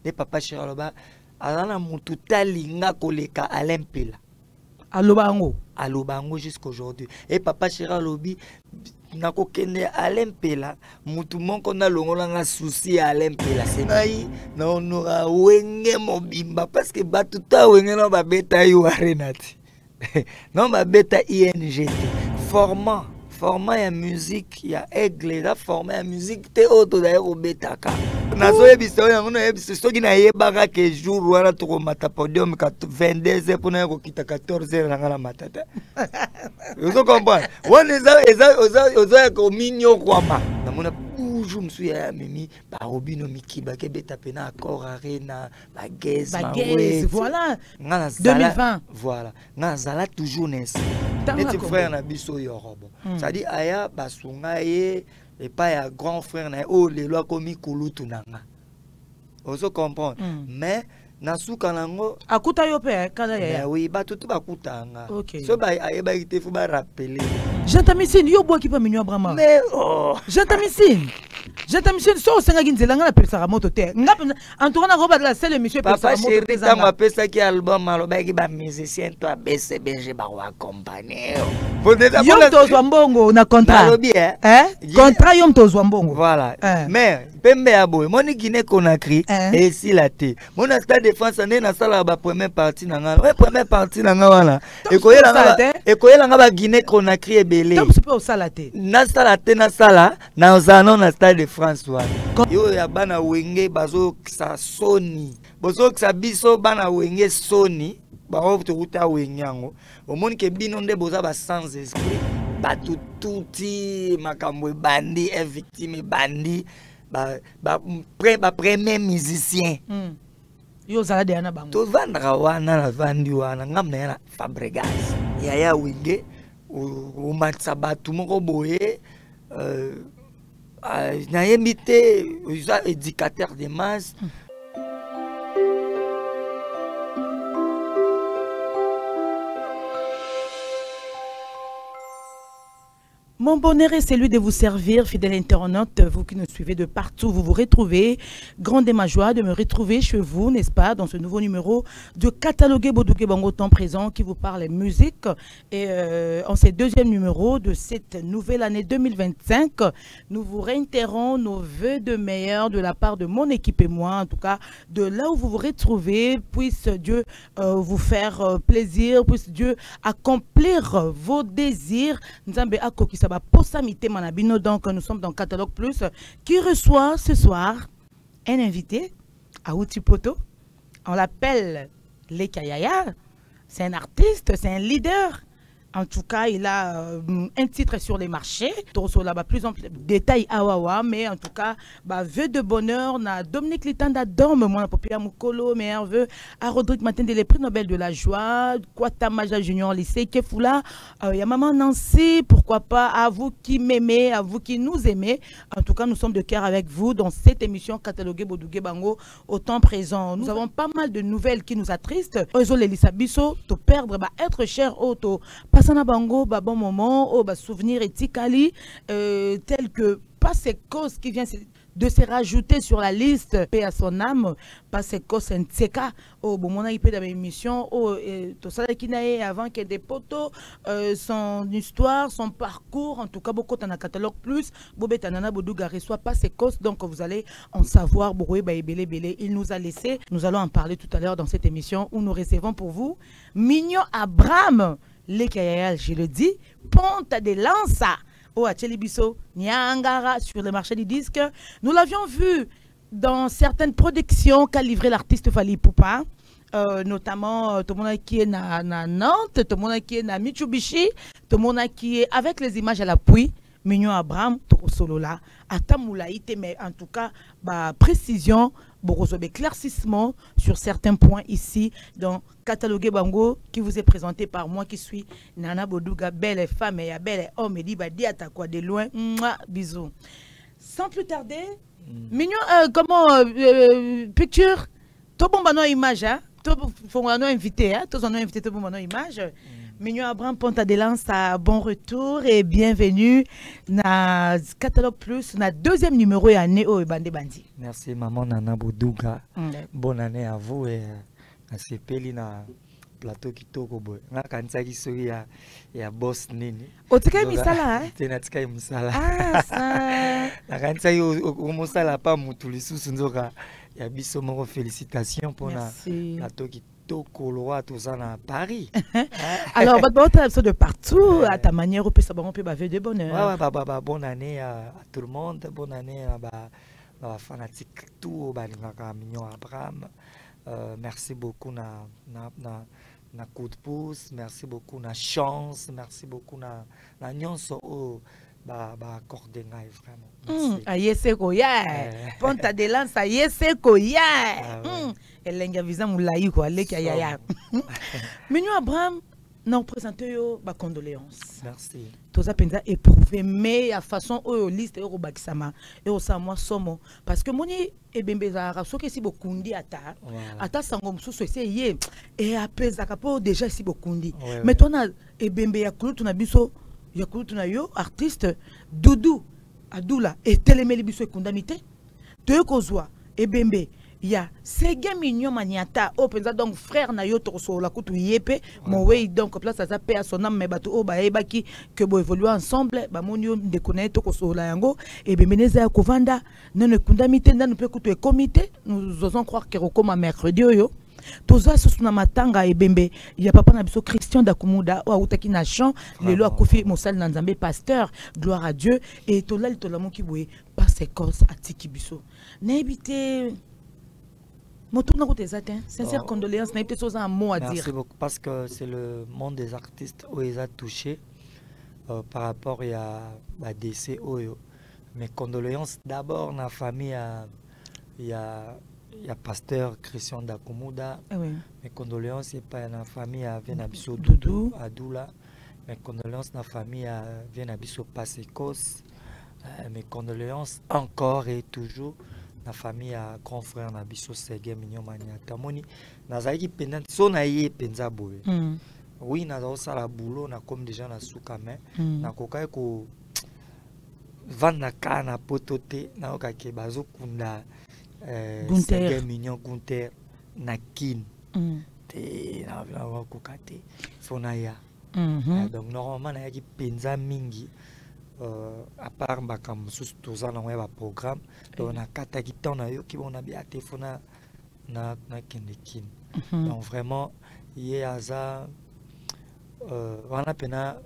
et papa chéri aloba alana mutu talinga koleka alempela alobango jusqu'à aujourd'hui et papa chéri alobi nako kende alempela mutu moko na longolanga souci alempela c'est ngai na honora wenge mobimba parce que batuta wenge na babeta yo arenati non babeta ING formant ya musique ya aigle la format ya musique te auto d'ailleurs obetaka nazo yebisa yango na yebisa soki na yebaka ke jour wana to mata podium ka 22h pour na ko kita 14h na ngala matata vous comprenez on eza ko minyo kwama na mona toujours msu ya mimi ba robino mikiba ke beta pena accord arena ba guess voilà 2020 voilà ngazala toujours nesi neti frère na biso yorobo ça dit aya basunga ye et pas ya grand frère na oh les lois komi kulutu nanga ozo comprendre mais nasuka nango akuta yo pe kala ya oui ba tout ba kutanga so ba ayeba ite fu ba rappeler J'entamisine yo bois qui pas mignon Brahma mais oh j'entamisine so senga ginzela ngala pesa moto te ngap en tout cas na roba de la seule émission papa chéri ta ma pesa ki album aloba ki ba musicien toi BCBG ba wa accompagner yo tozwa mbongo na contrat contrat yo tozwa mbongo voilà mais pembe ya boy moni Guinée Conakry et si la té mon stade de France né na sala ba première partie na nga première partie na nga wana ekoyela nga ba Guinée Conakry ebele donc c'est pas au salaté na sala na ozano na stade de France wana yo ya bana wenge bazo sa soni bozo sa biso bana wenge soni ba ofte uta wenyango omoni ke bino nde boza ba sans esprit ba tututi makambo bandi e victime bandi ba premier musicien yo zala de ana bango to vandra wana na vandi wana ngamna yana Fabregas ya wenge o matsabatu moko boye na yemite éducateur de masse Mon bonheur est celui de vous servir, fidèle internaute, vous qui nous suivez de partout, vous vous retrouvez. Grande est ma joie de me retrouver chez vous, n'est-ce pas, dans ce nouveau numéro de Catalogué Bodouké Bango Temps Présent qui vous parle musique. Et en ce deuxième numéro de cette nouvelle année 2025, nous vous réitérons nos vœux de meilleur de la part de mon équipe et moi, en tout cas, de là où vous vous retrouvez, puisse Dieu vous faire plaisir, puisse Dieu accomplir vos désirs. Nzambe Akoki Saba Posamite Manabino, donc nous sommes dans Catalogue Plus qui reçoit ce soir un invité à Poto. On l'appelle Lekayaya. C'est un artiste, c'est un leader. En tout cas, il a un titre sur les marchés. Torso là-bas, plus en détail awawa, mais en tout cas, vœu de bonheur, na Dominique Litanda Dorme, moi, Popia Mukolo, mais un vœu à Rodrigue Matin des prix Nobel de la joie, Kwata Maja Junior Lycée, Kefoula, y a maman Nancy, pourquoi pas, à vous qui m'aimez, à vous qui nous aimez. En tout cas, nous sommes de cœur avec vous dans cette émission Catalogué Bodougué Bango au temps présent. Nous avons pas mal de nouvelles qui nous attristent. Ozo Lelisa Bisso, to perdre, être cher, auto. Passana bango, bon moment, souvenir et tikali, tel que pas ces causes qui viennent de se rajouter sur la liste, paix à son âme, pas ces causes en tseka, bon mon IP dans l'émission, tout ça qui n'a avant qu'il y ait des poteaux, son histoire, son parcours, en tout cas beaucoup dans un catalogue plus, Bobé Tanana Bodouga reçoit pas ces causes, donc vous allez en savoir, Boroué Baïbélé Bélé, il nous a laissé, nous allons en parler tout à l'heure dans cette émission où nous recevons pour vous Mignon Abraham. Lekayaya, je le dis, ponte de lança au Achelibiso, Nyangara sur le marché du disque. Nous l'avions vu dans certaines productions qu'a livré l'artiste Fali Poupa, notamment tout le monde qui est à Nantes, tout le monde qui est à Mitsubishi, tout le monde qui est avec les images à l'appui. Mignon Abraham, solo là, Atamoulaïte, mais en tout cas, précision, éclaircissement sur certains points ici dans Catalogué Bango qui vous est présenté par moi qui suis Nana Bodouga, belle femme et belle homme et dit à quoi de loin, bisous. Sans plus tarder, Mignon, comment picture, tout bon bano image, hein, tout bon bano invité, tout bon bano image. Mignon Abraham Ponta de Lance, bon retour et bienvenue dans Catalogue Plus, dans deuxième numéro et année au Bande Bandi. Merci maman Nana Boudouga. Bonne année à vous et à Sepeli na plateau kitoko boy. Na kanisa kisori ya boss nini. Otika misala hein? Tena tika misala. Ah ça. Na kanisa yo musala pa mutu lisusu nzoka ya biso moko félicitations pour na plateau kitoko loi tout ça na Paris. Alors tu as de partout à ta manière au ça bon peut baver de bonheur. Ouais bonne année à tout le monde, bonne année à fanatique tout balingaka Mignon Abraham. Merci beaucoup na coup de pouce, merci beaucoup na chance, merci beaucoup na nyonso o accordé ngai vraiment. Ayese koya. Ponta de Lance ayese koya. Elenga visa moulayi ko aleki ayaya. Mignon Abraham n'a présenté yo ba condoléances. Merci. Toza penza éprouvé mais à façon o liste o bakisama et o sa moi somo parce que moni ebembeza rasoke si bokundi ata sango mususu essayer et apesa kapo déjà si bokundi mais tona ebembe ya kulutu na biso ya kulutu na yo artiste Doudou Adula et telemeli biso ekundamité to kozwa ebembe ya Sege Mignon Maniata o penza donc frère na yo toso la kutu yepe mon way donc place ça paix à son âme mais bato o ba ebaki que bo évoluer ensemble ba monio de connaître toso la yango et bemeneza ya kovanda non ekundamité ndanu pe kutu e comité nous osons croire que rekoma mercredi yo toza sosuna matanga ebembe ya papa na biso Christian Dakumuda o utaki na chant lelo akofi mosal na Nzambe pasteur gloire à Dieu et tolali tolamo ki boye pas séquence atiki biso na ebité sincère condoléances, n'a peut-être un mot à dire. Merci beaucoup parce que c'est le monde des artistes où ils ont touché par rapport à décès. Mes condoléances d'abord dans la famille, il y a pasteur Christian Dakumuda. Mes condoléances c'est pas dans la famille vient Abisso Doudou Adoula. Mes condoléances dans la famille vient Abisso Pasekos. Mes condoléances encore et toujours. La famille a grand frère na biso Sege Mignon Maniata moni nazaki pendant sona ye penza boye oui nazo sala boulot na comme déjà na soukame na kokai ko vanda kana potote na okake bazo kunda Sege Mignon Gunter na kin te na kokate sona ya donc normalement na yaki penza mingi à part bakam sous tous en web programme on a kataki temps na yo ki on a bien téléphone na kendekin donc vraiment hier aza wana pena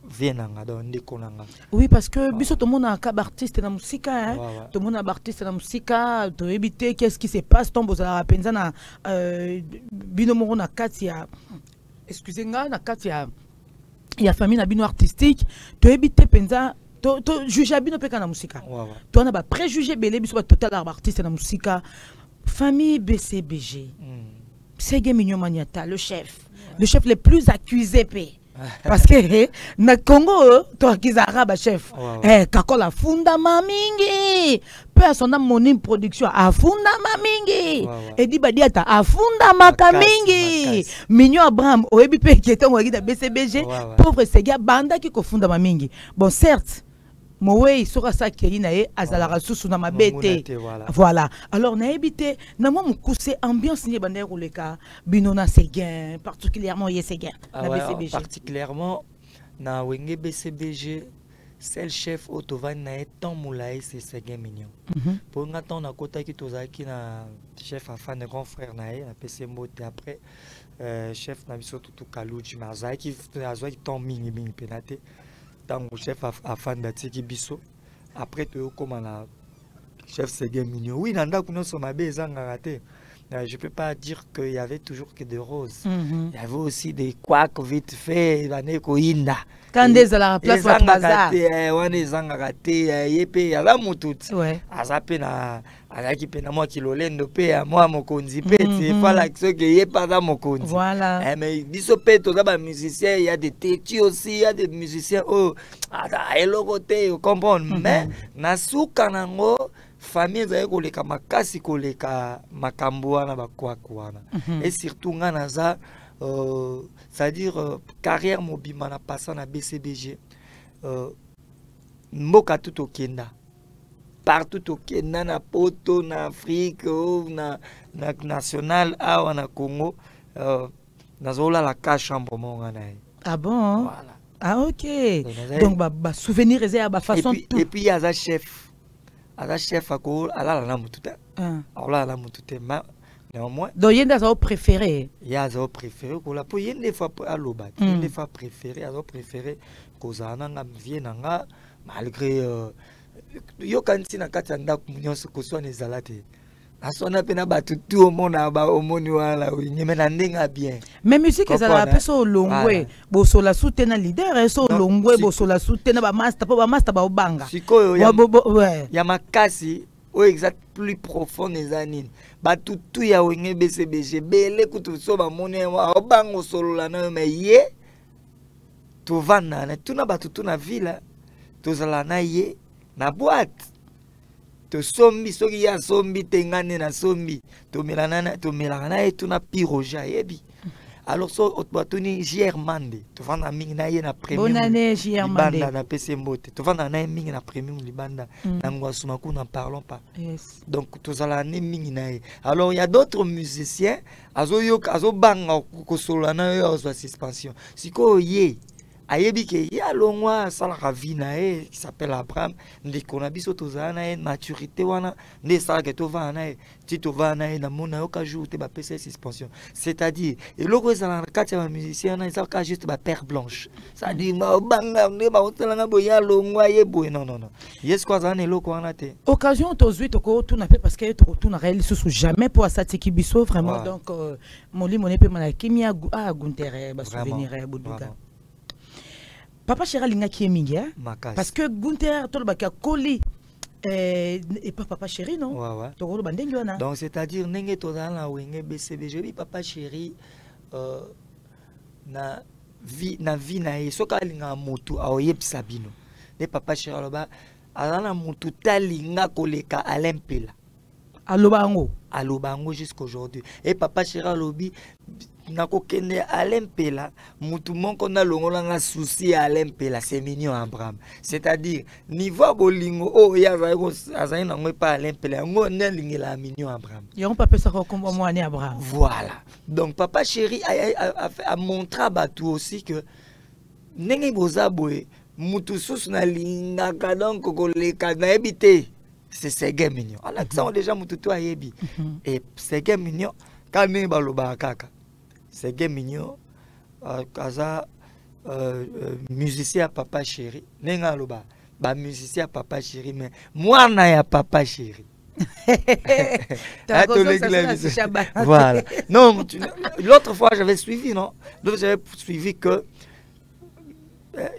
vienanga donc ndikonanga oui parce que biso tout monde a un artiste na musika hein tout monde a artiste na musika to éviter qu'est-ce qui se passe tombe za penza na binomo na katia excusez-moi na katia il y a famille na bino artistique to ebité penza to juger bino peka na musika to na ba préjugé belé biso ba total artiste na musika famille BCBG Sege Mignon Maniata le chef le plus accusé parce que na Congo to akizara ba chef kakola funda mamingi peu à son âme monime production a funda mamingi et dit badiata a funda makamingi Mignon Abraham o ebi pe keton wa gida BCBG pauvre Sege banda ki ko funda mamingi bon certes Mowe sera ça qui est azala sous na mabete voilà alors na ebité na mo mukuse ambiance ni bande roleka binona Seguin particulièrement Seguin na BCBG particulièrement na wenge BCBG c'est le chef autovan na etant moulay c'est Seguin Mignon pour ngaton na kota ki tozaki na chef afin de grand frère na PC Mbote après chef na biso tutu Kaluji mazaki azaki ton mingi penate tango chef afin d'atiki biso après tu comme la chef Seguin Mignon oui nanda kuno soma bezanga raté je peux pas dire qu'il y avait toujours que des roses il y avait aussi des couacs vite fait bané ko inda quand des à la place wa bazar wana zanga raté yepe ya la mutut azape na alaki pena moi kilolendo pe ya moi mokonzi pe c'est pas la que yepa za mokonzi voilà mais biso pe to ba musiciens il y a des têtus aussi il y a des musiciens oh elokote comprendre mais na suka nango famille za koleka makasi koleka makambo wana bakwako wana et surtout nga naza c'est-à-dire carrière mobima na passant na BCBG mboka tout au Kenya partout au Kenya na poto na Afrique na national awa na Congo nazola la ka chambre monga na. Ah bon? Voilà. Ah ok. Donc bah souvenir à ba façon tout. Et puis il y a un chef. Un chef à quoi ala la mutute. Alors là la mutute ma néanmoins. Donc il y a un préféré. Il y a un préféré pour la pour il y a des fois à l'obat. Il y a des fois préféré, un préféré cause na viennanga malgré yo kanti na kati nda kunyonso ko so nezalate. Asona pena batutu omona ba omoni wala nyemena ndenga bien. Mais musique ezala pe so longwe bo so la soutena leader so longwe bo so la soutena ba master ba obanga. Sikoyo ya makasi o exact plus profond ezanini. Batutu ya wenge BCBG bele kutu so ba moni wa obango solo la na me ye to vana na tuna batutu na villa to zala na ye na boîte. To sombi soki ya sombi tengane na sombi to melana et to na piroja yebi alors so otbatuni Germande to vanda mingi na ye na premium bonne année Germande banda na PC mbote to vanda na mingi na premium libanda na ngwasuma ku n'en parlons pas. Yes. Donc to zala ne mingi na ye. Alors il y a d'autres musiciens azo banga ko solo na yo so suspension siko ye ayebi ke ya longwa sala ravina qui s'appelle Abraham ndeko na biso tozana e maturité wana nde sala ke to vana e ti to vana e na mona yo ka jour te ba PC suspension c'est-à-dire eloko ezala na kati ya musicien na ezala ka juste ba paire blanche c'est-à-dire ma banga ne ba otela nga bo ya longwa ye bo non yes quoi zana eloko wana te occasion tozui toko tout na fait parce que to tout na réel sous jamais pour satiki biso vraiment donc moli moné pe mala kimia a Gunther ba souvenir boduka. Papa Chéri linga qui est mingi parce que Gunther tolbaka koli et pas Papa Chéri non donc c'est-à-dire nenge to dans la wenge BCBG bi Papa Chéri na vie na ye soka linga motu aoyebisa bino de Papa Chéri aloba alana motu talinga koleka alempela alobango jusqu'aujourd'hui et Papa Chéri alobi nakokende alempela mutu moko na longola nga souci alempela c'est mignon Abraham c'est-à-dire niveau bolingo ya azai na ngwe pa alempela ngo ne lingela mignon Abraham yon papa ça comme moi né Abraham voilà donc Papa Chéri a montré batu aussi que ndenge boza boye mutu susu na linga donc koleka na ebité c'est Sege mignon Alexandre déjà mutu to ayebi et Sege mignon kane baloba kaka Sege mignon kaza musicien à Papa Chéri nenga loba ba musicien à Papa Chéri mais mwana ya Papa Chéri. Voilà. Non, l'autre fois j'avais suivi que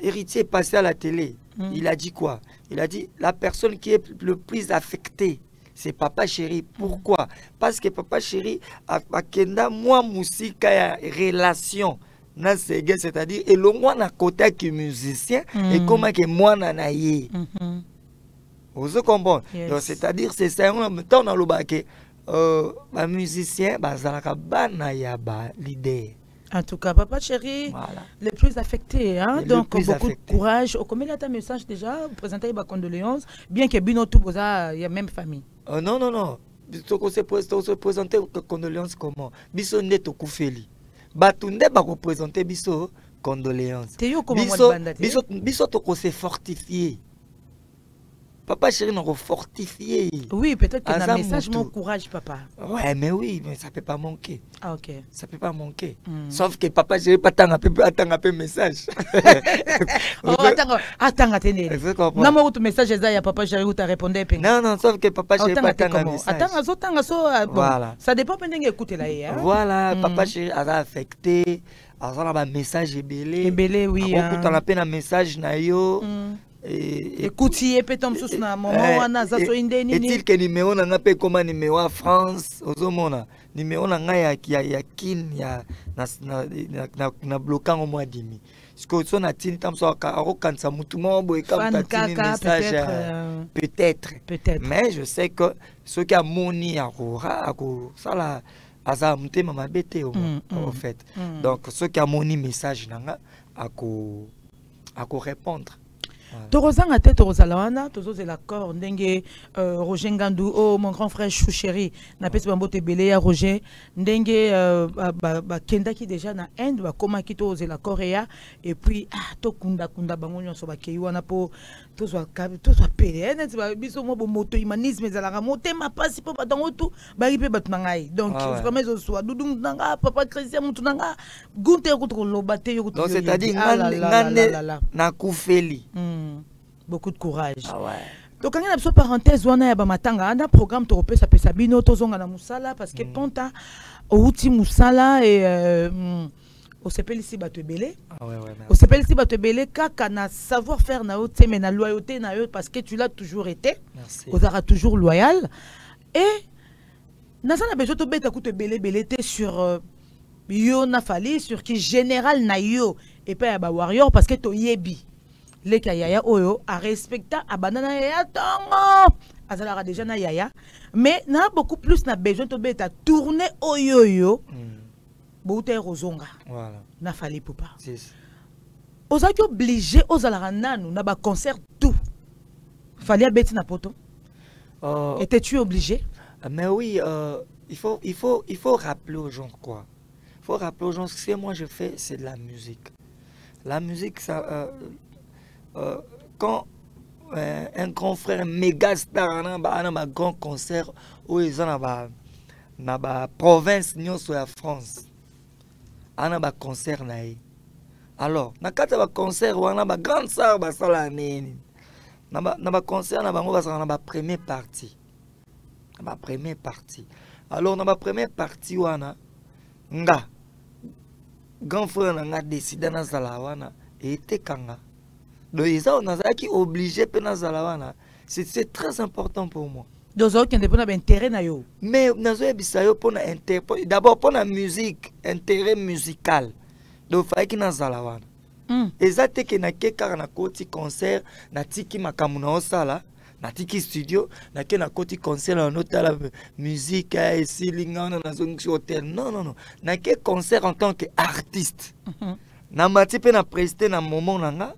Héritier est passé à la télé. Il a dit quoi? Il a dit la personne qui est le plus affectée c'est Papa Chéri. Pourquoi? Parce que Papa Chéri a kenda moi musika ya relation na Sege, c'est-à-dire et le moi na côté qui musicien et comment que moi na ye. Vous comprenez? Donc c'est-à-dire c'est ça en même temps dans le bac ba musicien ba zalaka bana ya ba leader. En tout cas, Papa Chéri, voilà. Le plus affecté, hein? Donc beaucoup de courage. Comment il y a ta message déjà? Vous présentez vos condoléances, bien que Bino tout il y a même famille. Non. On se présenter condoléances comment? Biso nde Koufeli. Batunde ba représenter biso condoléances. Biso to se fortifier. Papa Chéri n'a fortifié. Oui, peut-être qu'il a un message, mon courage, papa. Ouais, mais oui, mais ça ne peut pas manquer. Ah, ok. Ça ne peut pas manquer. Sauf que Papa Chéri pas attendre un peu message. Attends, non, mais votre message, il y a Papa Chéri où tu as répondu. Non, sauf que Papa Chéri pas attendre un message. Attends, voilà. Ça dépend de écouter là. Voilà, Papa Chéri a affecté. Alors, un message ébélé, oui. Tu as un message, naïo. Écoutez, peut-être sous na moment wana za so indeni ni est-il que numéro na ngape comme numéro à France ozomona numéro na nga ya kin ya na bloquant au mois demi parce que son atini tam so ka kansa mutu mo boy kam tatini message peut-être mais je sais que ce qui a moni aura ako sala aza mutema mabete au fait. Donc ceux qui a mon message nanga à répondre. Torozanga te torozalawana tozoze l'accord ndenge Roger Ngandou oh mon grand frère chou chéri na pesi bambote belé ya Roger ndenge ba kendaki déjà na Inde ba komaki tozoze l'accord ya et puis to kunda bango nyonso ba kei wana po tozwa pele neti ba biso mo bo moto humanisme ezalaka motema pasi po batango tu bari pe batu ngai donc vraiment zo soit dudu nanga papa Christian mutu nanga gunte ko loba te yo ko donc c'est-à-dire na kufeli. Beaucoup de courage. Ah ouais. Donc quand il y a une parenthèse wana ya ba matanga un programme to pesa pesa bino tozonga na musala parce que ponta outi musala et au s'appelle ici batebele. Ah ouais. Au s'appelle ici batebele kaka na savoir faire na ote mais na loyauté na yo parce que tu l'as toujours été. Merci. Vous aura toujours loyal et na ça na besoin to beta kuto belé sur yo na fali sur qui général na yo et pas ya ba warrior parce que to yebi. Les yaya oyo a respecta a banana yaya tongo azalara déjà na yaya mais na beaucoup plus na besoin to beta tourner oyo yo boute rozonga voilà na fali poupa c'est ozaki obligé ozalara nanu na ba concert tout fallait abeti na poto étais-tu obligé? Mais oui, il faut rappeler aux gens quoi. Il faut rappeler aux gens que ce que moi je fais c'est de la musique. La musique ça quand un grand frère méga star un grand concert où ils ont na province nyonso ya France ana ba concert nae alors na kata ba concert wana ba grande star ba sala nini na ba concert na bango ba sala na ba première partie alors na ba première partie wana nga grand frère na nga décide na sala wana était kanga. Donc, obligé c'est très important pour moi. Donc, intérêt mais d'abord pour la musique, intérêt musical. Donc, il faut que nous exact que na keka na koti concert na tiki makamuna osala na tiki studio na ke na koti concert na notala musique et silinga na zongi hotel non na ke concert en tant que artiste na mati pe na prester na moment nanga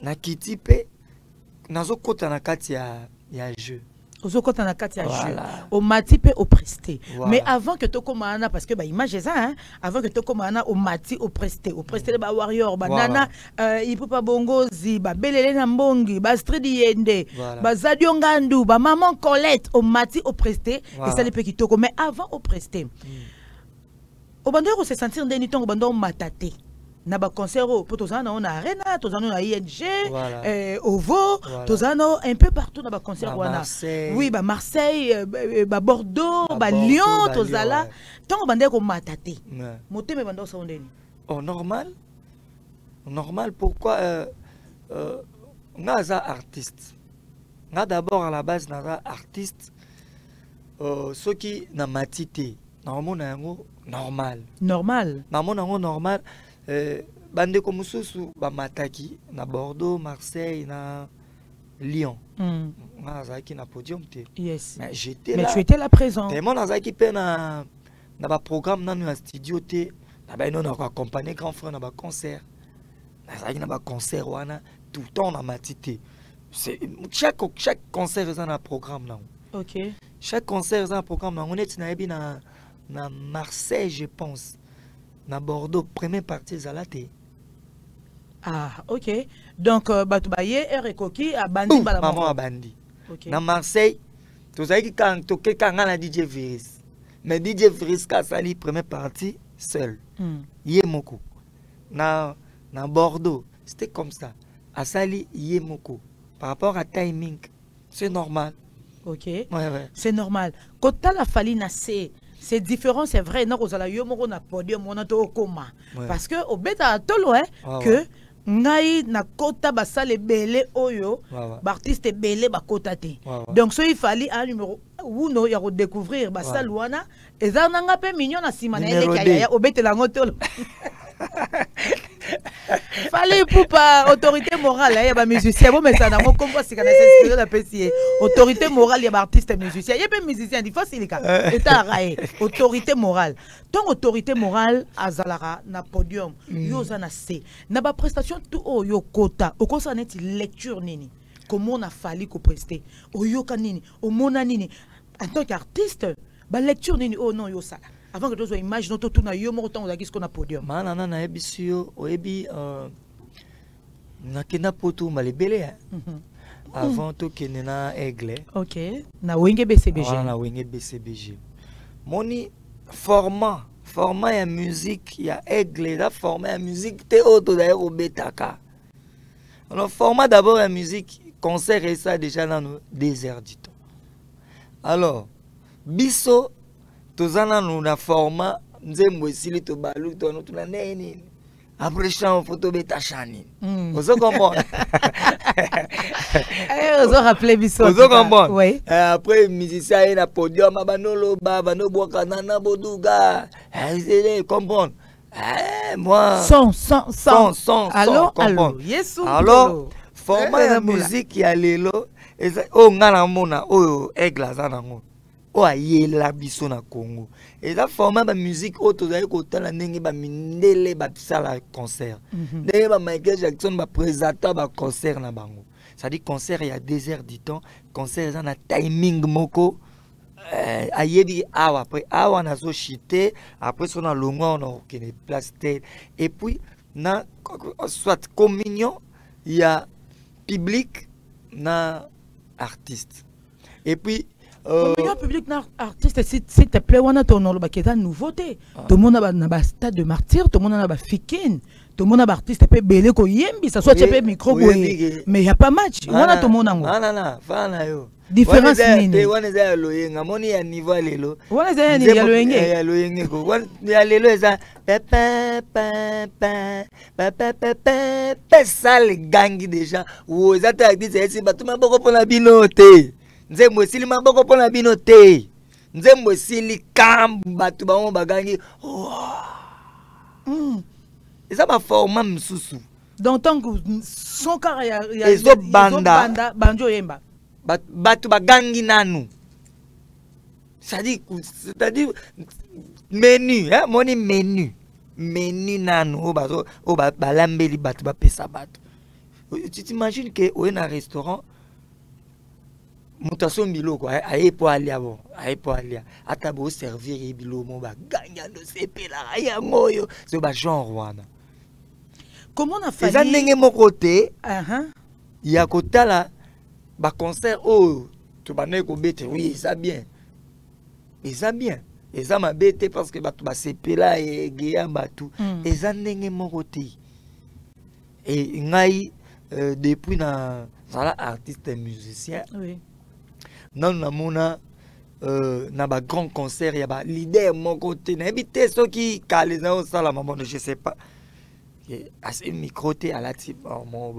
na kiti pe nazo kota na kati ya jeu ozo kota na kati ya jeu au mati pe au presté mais avant que to komana parce que ba image ça hein avant que to komana au mati au presté ba warrior ba nana il peut pas bongozi ba belele na mbongi ba street yende ba zadio ngandu ba maman Colette au mati au presté et ça les pe kitoko mais avant au presté au bandero se sentir ndeni tongo bando matate na ba concert pour tozana on a arena tozana na ING Ovo tozana un peu partout na ba concert wana oui ba Marseille ba Bordeaux ba Lyon tozala tant bande ko matate moteme bando sa ondeni oh normal pourquoi naza artiste na d'abord à la base naza artiste ceux qui na matité normalement yango normal na mona yango normal bande ko mususu ba mataki na Bordeaux, Marseille, na Lyon. Nazaki na podium te. Yes. Mais j'étais là. Mais tu étais là présent. Tellement nazaki pe na ba programme na na studio te. Na ba non na accompagner grand frère na ba concert. Nazaki na ba concert wana tout le temps na matité. C'est chaque concert est un programme là. OK. Chaque concert est un programme là. On est na Marseille je pense. Na Bordeaux première partie zalate. Ah OK. Donc batubaye Erekoki a bandi bala maman a bandi. OK. Na Marseille tozaki quand toke na DJ Viris. Mais DJ Viris ka sali première partie seul. Yemoko. Na Bordeaux, c'était comme ça. A sali Yemoko. Par rapport à timing, c'est normal. OK. Ouais. C'est normal. Quand la fali na c'est différent, c'est vrai. Non, on a eu un podium, on a tout coma. Parce que au bêta tolo que ngai na kota basale belé oyo, l'artiste belé ba kota te. Donc so il fallait un numéro où no ya redécouvrir basale wana et ça nanga pe mignon na simana ele kaya au bêta la ngotolo. Fallait pour pas autorité morale, il y a des musiciens. Bon, mais ça n'a pas compris ce qu'on a fait. Autorité morale, il y a des artistes musiciens. Il y a des musiciens, il faut c'est le cas. Autorité morale. Ton autorité morale, Azalara, na podium, yo zana se. Na ba prestation tout o yo kota. O kosa neti lecture nini. Comment on a fallu qu'on preste. O yo kanini, o mona nini. En tant qu'artiste, ba lecture nini. Oh non, yo ça. Avant que tu sois image, nous tout na yo montant on ce qu'on a podium. Manana na ebisio, oebi na kena poto malebele. Avant tout kena na aigle. OK. Na wenge BCBG. Voilà, na wenge BCBG. Moni format ya musique ya aigle, la format ya musique te auto d'ailleurs au betaka. Alors format d'abord la musique concert et ça déjà dans le désert du temps. Alors biso tozana nous na format nzembo esili to balu to no tuna neni. Après chant photo beta chani. Vous comprenez? Vous rappelez biso. Vous comprenez? Oui. Après musicien na podium abanolo ba bano boka nana boduga. Vous comprenez? Moi son. Allô. Yesu. Alors format ya musique ya lelo o ngana mona o egla zanango. O ayela biso na Congo. Et ça format ba musique auto d'ailleurs kotala ndenge ba mindele ba sala concert. Ndenge ba Michael Jackson ba présenter ba concert na bango. Ça dit concert il y a 2 heures du temps, concert ça na timing moko ayebi awa après awa na zo chité après son na longo on a une place telle et puis na soit communion il y a public na artiste. Et puis communion public na artiste s'il te plaît wana ton lo ba keza nouveauté. Tout le monde na ba stade de martyr, tout le monde na ba fikin. Tout le monde a artiste peut belé ko yembi ça soit tu peux micro boy mais il y a pas match wana tout le monde ngo non fana yo différence nini wana za loyenga moni ya niveau lelo wana za ni ya loyenge ya loyenge ko wana ya lelo eza pa sale gangi déjà wo za ta dit c'est batu maboko pona bino te nzembo sili maboko pona bino te nzembo sili kambu batu ba mo bagangi et ça ma format msusu donc tant que son car ya banda banjo yemba batu bagangi nanu c'est-à-dire menu hein moni menu nanu o balambeli batu ba pesa batu tu t'imagines que au un restaurant mutation bilo quoi aye po alia bon aye po alia atabo servir bilo mo ba ganya no sepela ya moyo c'est ba genre wana. Comment on a fait ça n'engé mon côté il y a côté là ba concert oh tu vas ne ko bête oui ça bien et ça m'a bête parce que ba tu ba sepela et geya batu et ça n'engé mon côté et ngai depuis na voilà artiste et musicien oui non na mona na ba grand concert ya ba leader mon côté na habité ceux qui calé au sala maman je sais pas assez micro té à la type mon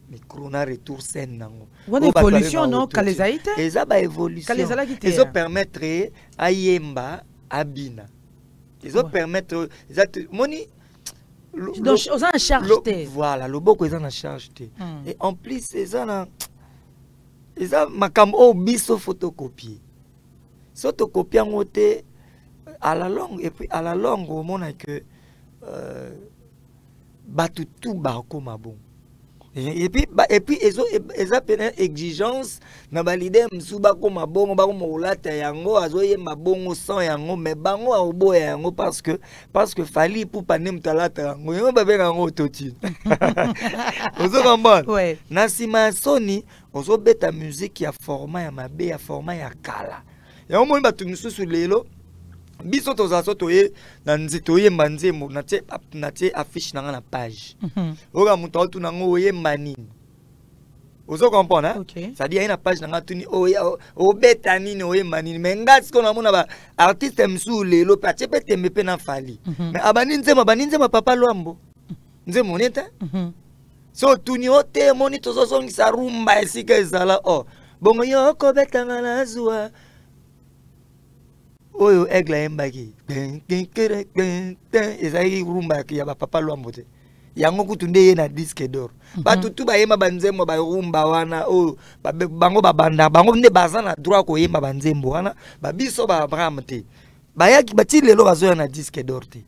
micro na retour scène nango on évolution non kalezaïté et ça ba évolution et ça permettre à yemba abina et ça permettre moni donc on a charge voilà le boko ils en a charge et en plus c'est ça là et ça makambo biso photocopier photocopie en côté à la longue et puis à la longue au monde que batu tout ba comme bon et puis ils ont une exigence na balide msuba comme bon ba comme olata yango azoye mabongo sans yango mais bango a oboya yango parce que fali pour pas nem talata yango yo ba benga ngo toti ozo comprendre ouais na sima soni ozo beta musique ya format ya mabe ya format ya kala ya omoni batu misusu lelo biso tozaso toye na nzito yemba nzembo na tie affiche na page oka muto otu nango oyemba nini ozo comprendre hein okay. Ça dit na page na tuni o beta nini oyemba nini mais ngati ko na mona ba artiste msu lelo pa tie pete mepe na fali mais abani nzema papa lwambo nzemo neta so tuni ote moni tozo songisa rumba esika ezala bongo yo ko beta na zua oyo egla embaki ezali rumba ya ba papa lwambo te yango kutunde ye na disque d'or bato tu bayemba banzembo barumba wana o bango babanda bango nde baza na droit koyemba banzembo wana babiso ba Abraham te bayaki bati lelo bazoya na disque d'or te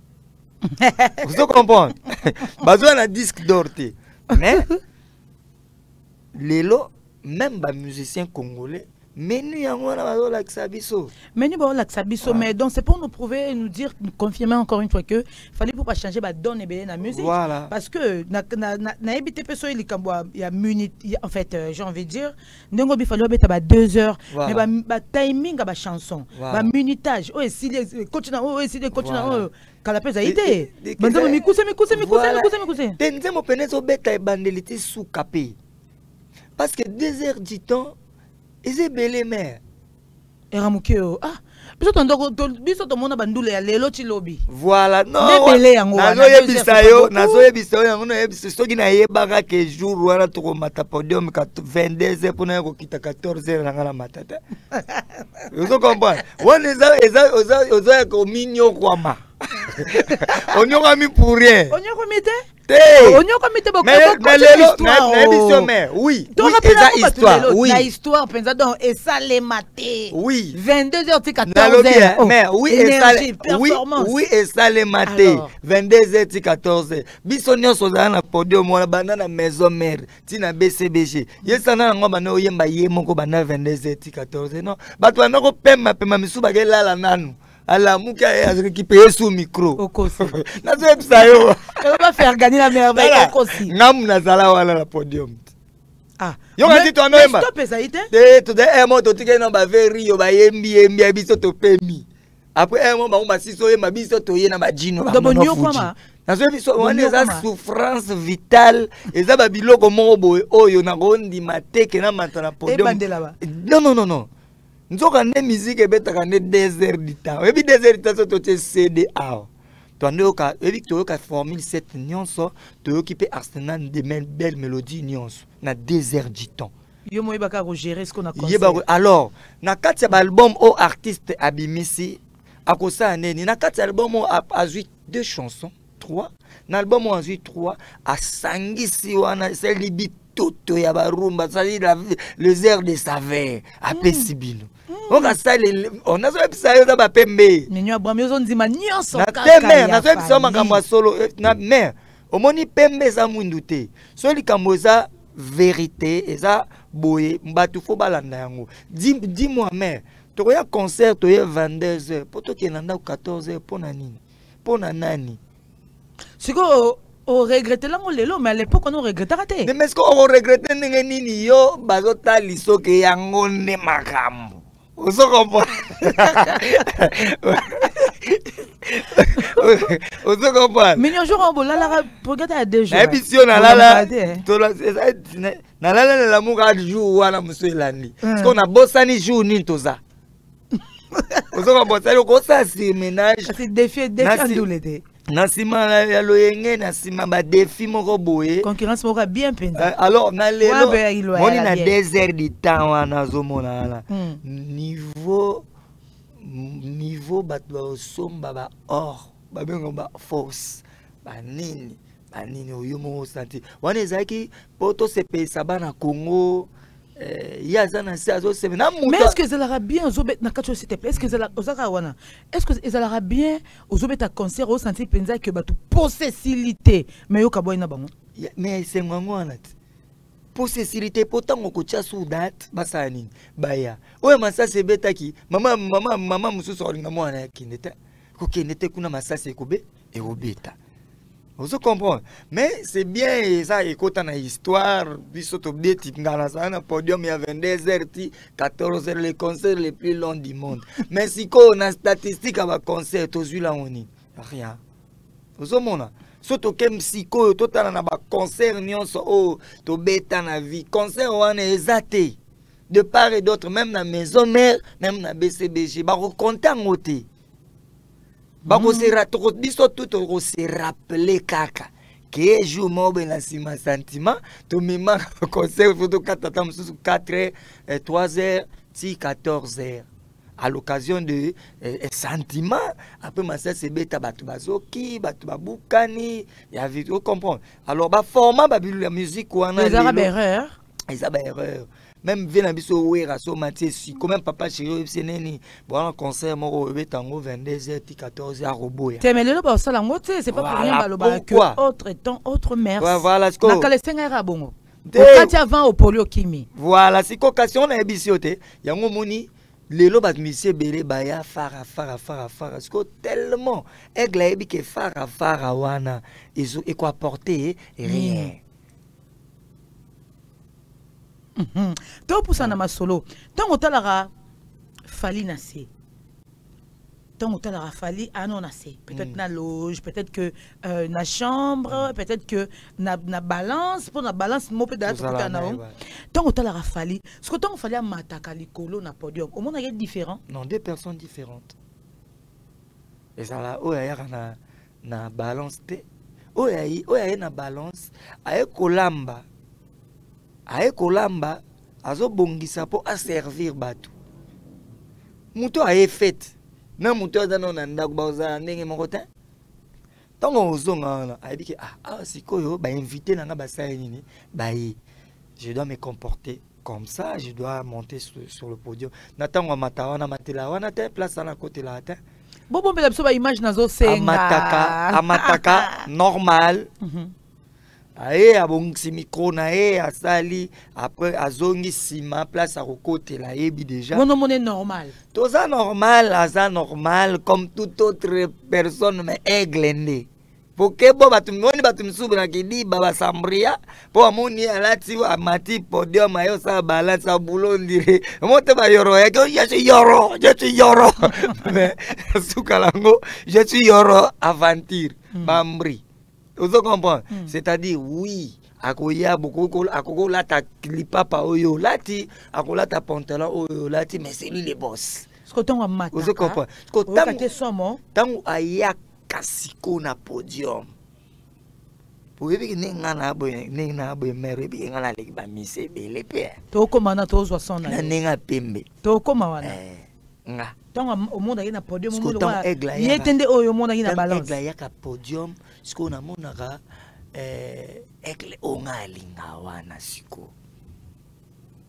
vous comprenez bazoya na disque d'or te mais lelo même ba musicien congolais menu yango na bazo la Xabiso menu ba la Xabiso mais donc c'est pour nous prouver nous dire nous confirmer encore une fois que fallait pour pas changer ba donne et la musique voilà. Parce que na habité peso il y a en fait j'ai envie de dire ndongo bi fallait beta ba 2 heures voilà. Mais ba timing ba chanson voilà. Ba minutage oh si les continue oh si les continue oh kala pesa ité banza mi kuse tenze mo penezo beta e bandelité sous capé parce que 2 heures du temps ils belé mère eramukeo ah biso to mona bandule ya lelo ti lobi voilà non belé yango nazo yebisa yango na yebisa soki na yebaka que jour wana to mata podium 22h pona ko kita 14h na ngala matata vous comprenez wana eza ko minyo kwama onyoka mi pour rien onyoka mi te oui, la histoire pensa donc et ça les maté oui 22h 14h mais oui et ça les maté 22h 14h biso nyonso za na podium wana bana na maison mère tina BCBG yesana ngo bana oyemba ye moko bana 22h 14h non bato bana ko pema misu bakelala nanu ala muka récupérer sous micro okosi nazo episayo on va faire gagner la merveille okosi ngam na zala wala la podium ah yo ngati to anoyemba stop esa ite to de moto tike no ba veri yo ba yembi biso to pemi après mo ba siso yemba biso to ye na ba jino ba bonyo kwama nazo biso on eza souffrance vitale eza ba biloko moko boye oyo na gondi mateke na matana podium non nzoka ne musique ebetaka ne 2 heures du temps ebi 2 heures du temps to te CDA to ndoka ebi to ka formule 7 nyonso to occuper arsenal de belles mélodies nyonso na 2 heures du temps yo mo ibaka ko gérer ce qu'on a conseillé alors na kati ya album au artiste abimisi akosa neni na kati ya album a 2 chansons 3 na album a 3 a sangisi wana c'est libi toto ya barumba ça dit les airs de saveur a pesibino on a ça on a ça yo ba pembe ninyo abwami zo ndima nyonso kaka na zo ça makambo solo na mais omoni pembe za mwindu te so likambo za vérité eza boye mbatu fo balanda yango dis-moi mais to ya concert to ya 22h poto kenanda 14h pona nini pona nani siko on regrette là lelo mais à l'époque on regrettait raté mais est-ce qu'on regrette nini yo bazota liso ke yango ne makambo ozo comprendre ozo comprendre mais un jour on bolala regarde à 2 jours et puis si on a là to na la muka jour wana muselani parce qu'on a bossani jour ni toza ozo comprendre ko ça c'est ménage c'est défi andulete nasima ya loyenge nasima ba défi moko boye concurrence moko bien penza alors na lelo moni na 2 heures du temps wana zomona wana niveau bato somba ba or ba bengo ba force ba nini oyo mo santi wana ezaki poto se pesa bana Congo yazana sazo se na muta mais est-ce que ça l'aura bien ozobet na kacho s'il te plaît est-ce que ça ozaka wana est-ce que ça l'aura bien ozobet ta concert au senti penza que batu possessivité mais yo kaboy na bango mais c'est ngwango wana possessivité pourtant ko tia sous date basani baya oyo masase betaki mama mususu olinga mwana yakindeta ko kindete kuna masase kobe et obeta. Vous comprenez? Mais c'est bien ça, écoute, dans l'histoire, dans le podium, il y a 22h, 14h, les concerts les plus longs du monde. Mais si on a statistique à concert, tu as rien. Vous comprenez? Surtout que si tu as un concert, tu as bêta na vie. Concert, on est exaté. De part et d'autre, même dans la maison mère, même dans la BCBG, on compte en côté. Bako se rappeler kaka que jour mobe na sima sentiment to mema concert photo 4 3h ti 14h à l'occasion de sentiments. Après, ma sœur, c'est bêta, batu bazoki, batu babukani, il y a vu, vous comprenez. Alors, bah, format, bah, la musique, ou les arabes erreurs. Les arabes erreurs. Même vient à biso ouera so matie si quand même papa chéri c'est neni bon un concert moko betango 22h 14h roboya c'est mais le ba sala ngote c'est pas pour rien baloba que autre temps autre mère voilà ce que na kale senga ra bongo au avant au polio kimi voilà c'est occasion na ebisiote yango moni lelo bat misie bele baya fara ce que tellement aigle ebi ke fara wana ils ont quoi apporter rien. Donc pour ça na masolo tant otalara fali nase tant otalara fali anon nase peut-être na loge peut-être que na chambre peut-être que na balance pour na balance mo peut d'être na tant otalara fali ce que tant fali a mataka likolo na podium au monde est différent non deux personnes différentes et ça là oya na balance te oya na balance aye kolamba aye kolamba azo bongisa po a servir batu muto aye fête na muto azana na ndako baza ndenge moko te tango ozonga na ayebi ke sikoyo ba invité nanga basaya nini bayi je dois me comporter comme ça je dois monter sur le podium na tango matawana matela wana te place na côté là te bobo mbela biso ba image nazo senga amataka normal aye abongisi micro na ye asali après azongi sima place à côté la yebi déjà mon nom est normal tout ça normal aza normal comme toute autre personne mais aigle pour que bo batumoni batumsubu na kidi baba sambria po amoni alati amati podium ayo sa balance a boulot ndire mote ba yoro ya je suis yoro mais sukalango je suis yoro aventure bambri. Vous comprenez? C'est-à-dire, oui, akoya beaucoup, akola ta clipapa oyo lati, akola ta pantalon oyo lati, mais c'est lui le boss. Ce que tu as mataka. Vous comprenez? Tant aya kasiko na podium. Pour éviter que n'engana boy mère bi ngana le ba mise bele pe. To komana to zo sona. Na nenga pembe. To komawana. Nga. Tant au monde na podium mo lo. Yetende oyo monde na balance. Egla ya podium. Siko na monaka ekle ongalinga wana siko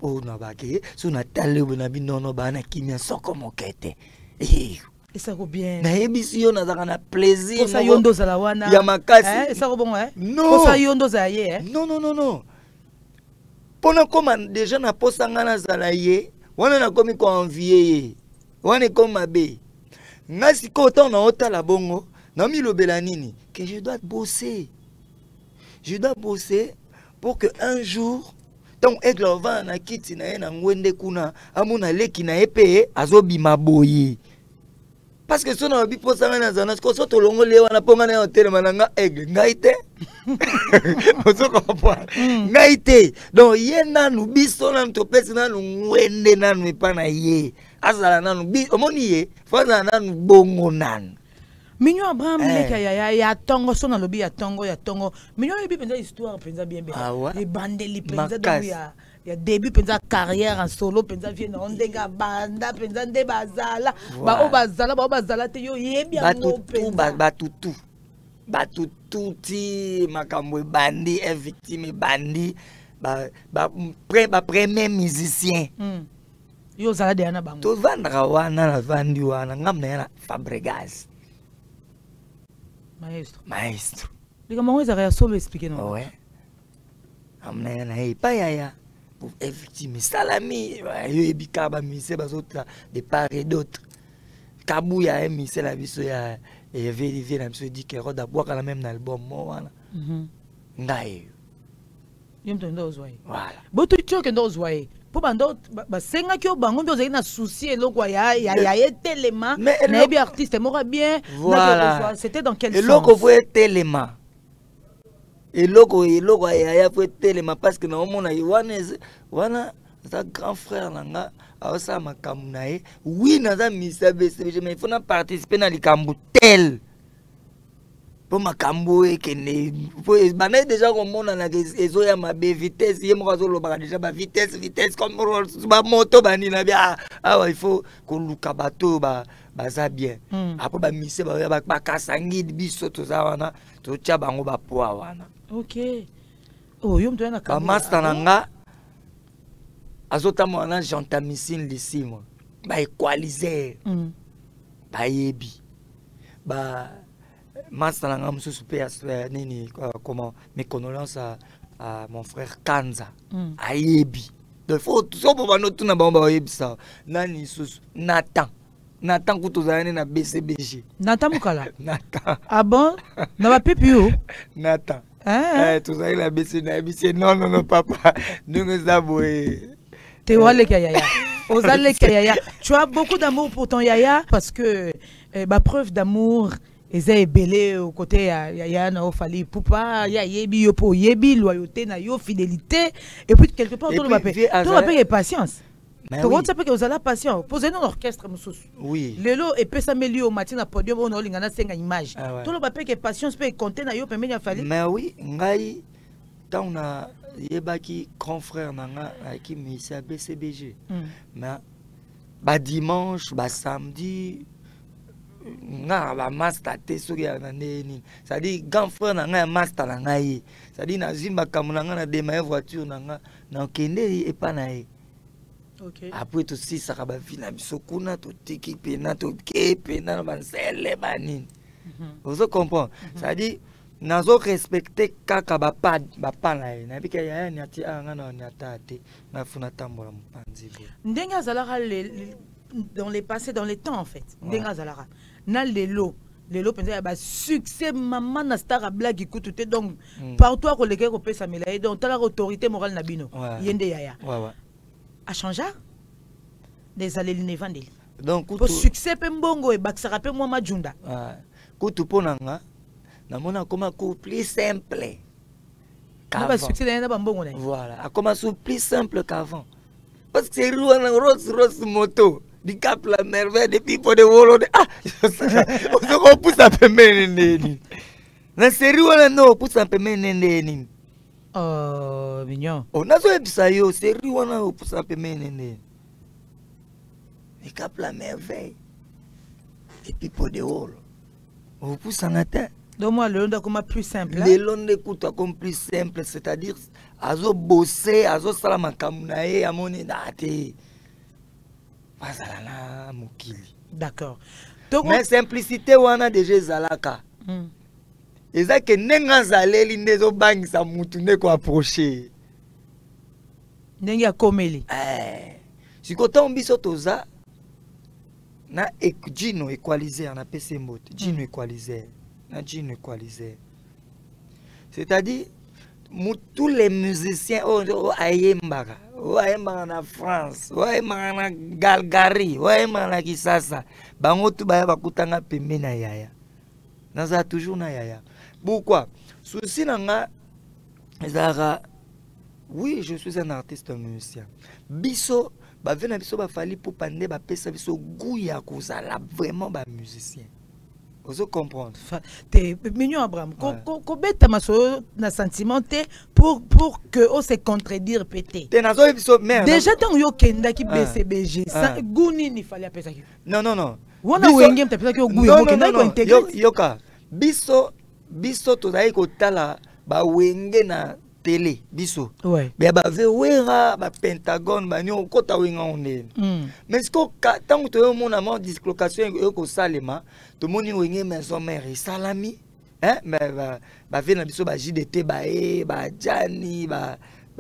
ona bake so na talebu na binono bana kimia soko mokete et ça go bien na ebisi yo na zaka na plaisir ça yondo za la wana ya makasi et ça go bon non ça yondo za ye non pona koma déjà na posanga na zala ye wana na komi ko envier wana ko mabe ngasi ko to na otala bongo na mi lobela nini que je dois bosser. Je dois bosser pour que un jour, tant aigle va na kiti na ye na ngwende kuna, amuna leki na epe azobi maboye. Parce que son obi posanga na zana, ko soto longo le wana ponga na hotel mananga aigle ngaite. Ozo comprendre. Ngaite. Donc ye nanu biso na ntopesi na ngwende nanu epa na ye. Azala nanu bi omoni ye, faza nanu bongo nanu. Mignon Abraham ya tongo sona lobi ya tongo mignon yebi penza histoire penza bien les bandeli penza donc ya début penza carrière en solo penza vient na ondenga banda penza nde bazala ba bazala te yo yebi yango penza batutu ti makambo bandi est victime bandi ba premier musicien yo zala de na bango to vandra wana na vandi wana ngamna yana Fabregas Maestro. Les gamins ils arrivent à solo expliquer non. Ouais. Amna na pas ya pour effectivement salami yo ebikaba mise bazota de part et d'autre. Kabuya mise la biso ya et vérifier la biso dit que roda boire quand même dans l'album mo wana. Ngai. Yom to ndo ozwai. Voilà. Boto choke ndo ozwai. Po bando basenga ki obango ndo zali na souci eloko ya etelema na ebi artiste moko bien voilà c'était dans quel sens eloko vo etelema eloko ya vo etelema parce que na omona wana ça grand frère nanga aosa makambo na ye oui naza misa bese mais il faut na participer na likambo tel pour makambo ekene bana déjà komona na ezo ya mabe vitesse ye moko azoloba déjà ba vitesse comme ba moto bani na bia il faut koluka bato baza bien après ba mise ba kasangi biso toza wana to tia bango ba poa wana. OK. Oh yo mtwana ka master nanga azota mwana gentamicine lisimo ba equaliser ba yebi ba master nanga mususu pe nini comment mes condoléances à mon frère Kanza ayebi de faut so bo bano tuna bango ba yebi ça nani susu Nathan kutozana na BCBG Nathan mukala Nathan ah bon na ba pepio Nathan tozali la BCBG non papa nous aboye te wale yaya ozale yaya tu as beaucoup d'amour pour ton yaya parce que ma preuve d'amour eza ebele au côté yaya na ofali poupa ya yebi yo po yebi loyauté na yo fidélité et puis quelque part tout le monde patience. Tu vois, que vous avez patient. Posez-nous l'orchestre, monsieur. Oui. Lelo et pesa meli au matin à podium on a lingana senga image. Tout le monde que patience peut compter na yo permet ya fali. Mais oui, ngai tant on a yebaki grand frère nanga qui misi à BCBG. Mais ba dimanche, ba samedi nga ba master te so ya na neni. Ça dit grand frère nanga master nanga yi. Ça dit na zimba kamunanga na démarrer voiture nanga na kende et pas na yi. Okay. Après tout si ça va vina bisokuna to tiki pena to ke pena bansele banini. Vous comprenez? Ça dit nazo respecter kaka ba pa na ye. Na bika ya ni ati anga na ni atate na funa tambola mpanzi. Ndenga zalara dans les passés dans les temps en fait. Ndenga zalara na lelo penza ba succès maman na star blague écoute donc partout ko leke ko pesa melaye donc ta la autorité morale na bino. Yende yaya. Ouais. A changé des allées l'inévandeli. Donc pour succès pembongo et baksara pe moi majunda. Kutu ponanga na mona comme plus simple. Qu'avant. Succès na bambongo na. Voilà, a commencé plus simple qu'avant. Parce que c'est Rose moto, du Cap la merveille depuis pour de volo on se repousse un peu menene. Na série wana no pousse un peu menene. Oh, mignon. On a joué ça yo, c'est riwana pour ça peut mener. Mais cap la merveille. Et puis pour de hall. On pousse en atteint. Donc moi le long comme plus simple. Le long écoute comme plus simple, c'est-à-dire azo bosser, azo salama kamunae amone date. Bazalana mokili. D'accord. Donc mais simplicité wana déjà zalaka. Eza ke nenga zaleli nezo bangisa mutu ne ko approcher. Nenga komeli. Sikoto mbiso toza na Gino equaliser na PC mbote. Gino equaliser. Na Gino equaliser. C'est-à-dire tous les musiciens ayembaka. Ayembaka na France, ayembaka na Galgari, ayembaka na Kisasa. Bango tu baya bakutanga pembe na yaya. Naza toujours na yaya. Pourquoi? Souci nanga Zara. Oui, je suis un artiste musicien. Biso ba vena biso ba fali pour pande ba pesa biso gouya kozala vraiment ba musicien. Vous comprendre? T'es mignon Abraham. Ko beta maso na sentiment pour que on se contredire pété. T'es nazo biso merde. Déjà tant yo kenda ki BCBG, ça gouni ni fallait pesa ki. Non. Wana wenge mtapesa ki gouya kenda ko intégrer. Yoka. Biso tozali kotala ba wenge na télé biso. Ouais. Ba vewera ba Pentagone ba nyo kota wenga onene. Mais ce que tant que mon amant dislocation ko salema, to moni wenge maison mère salami, mais ba vena biso ba JDT ba Jani ba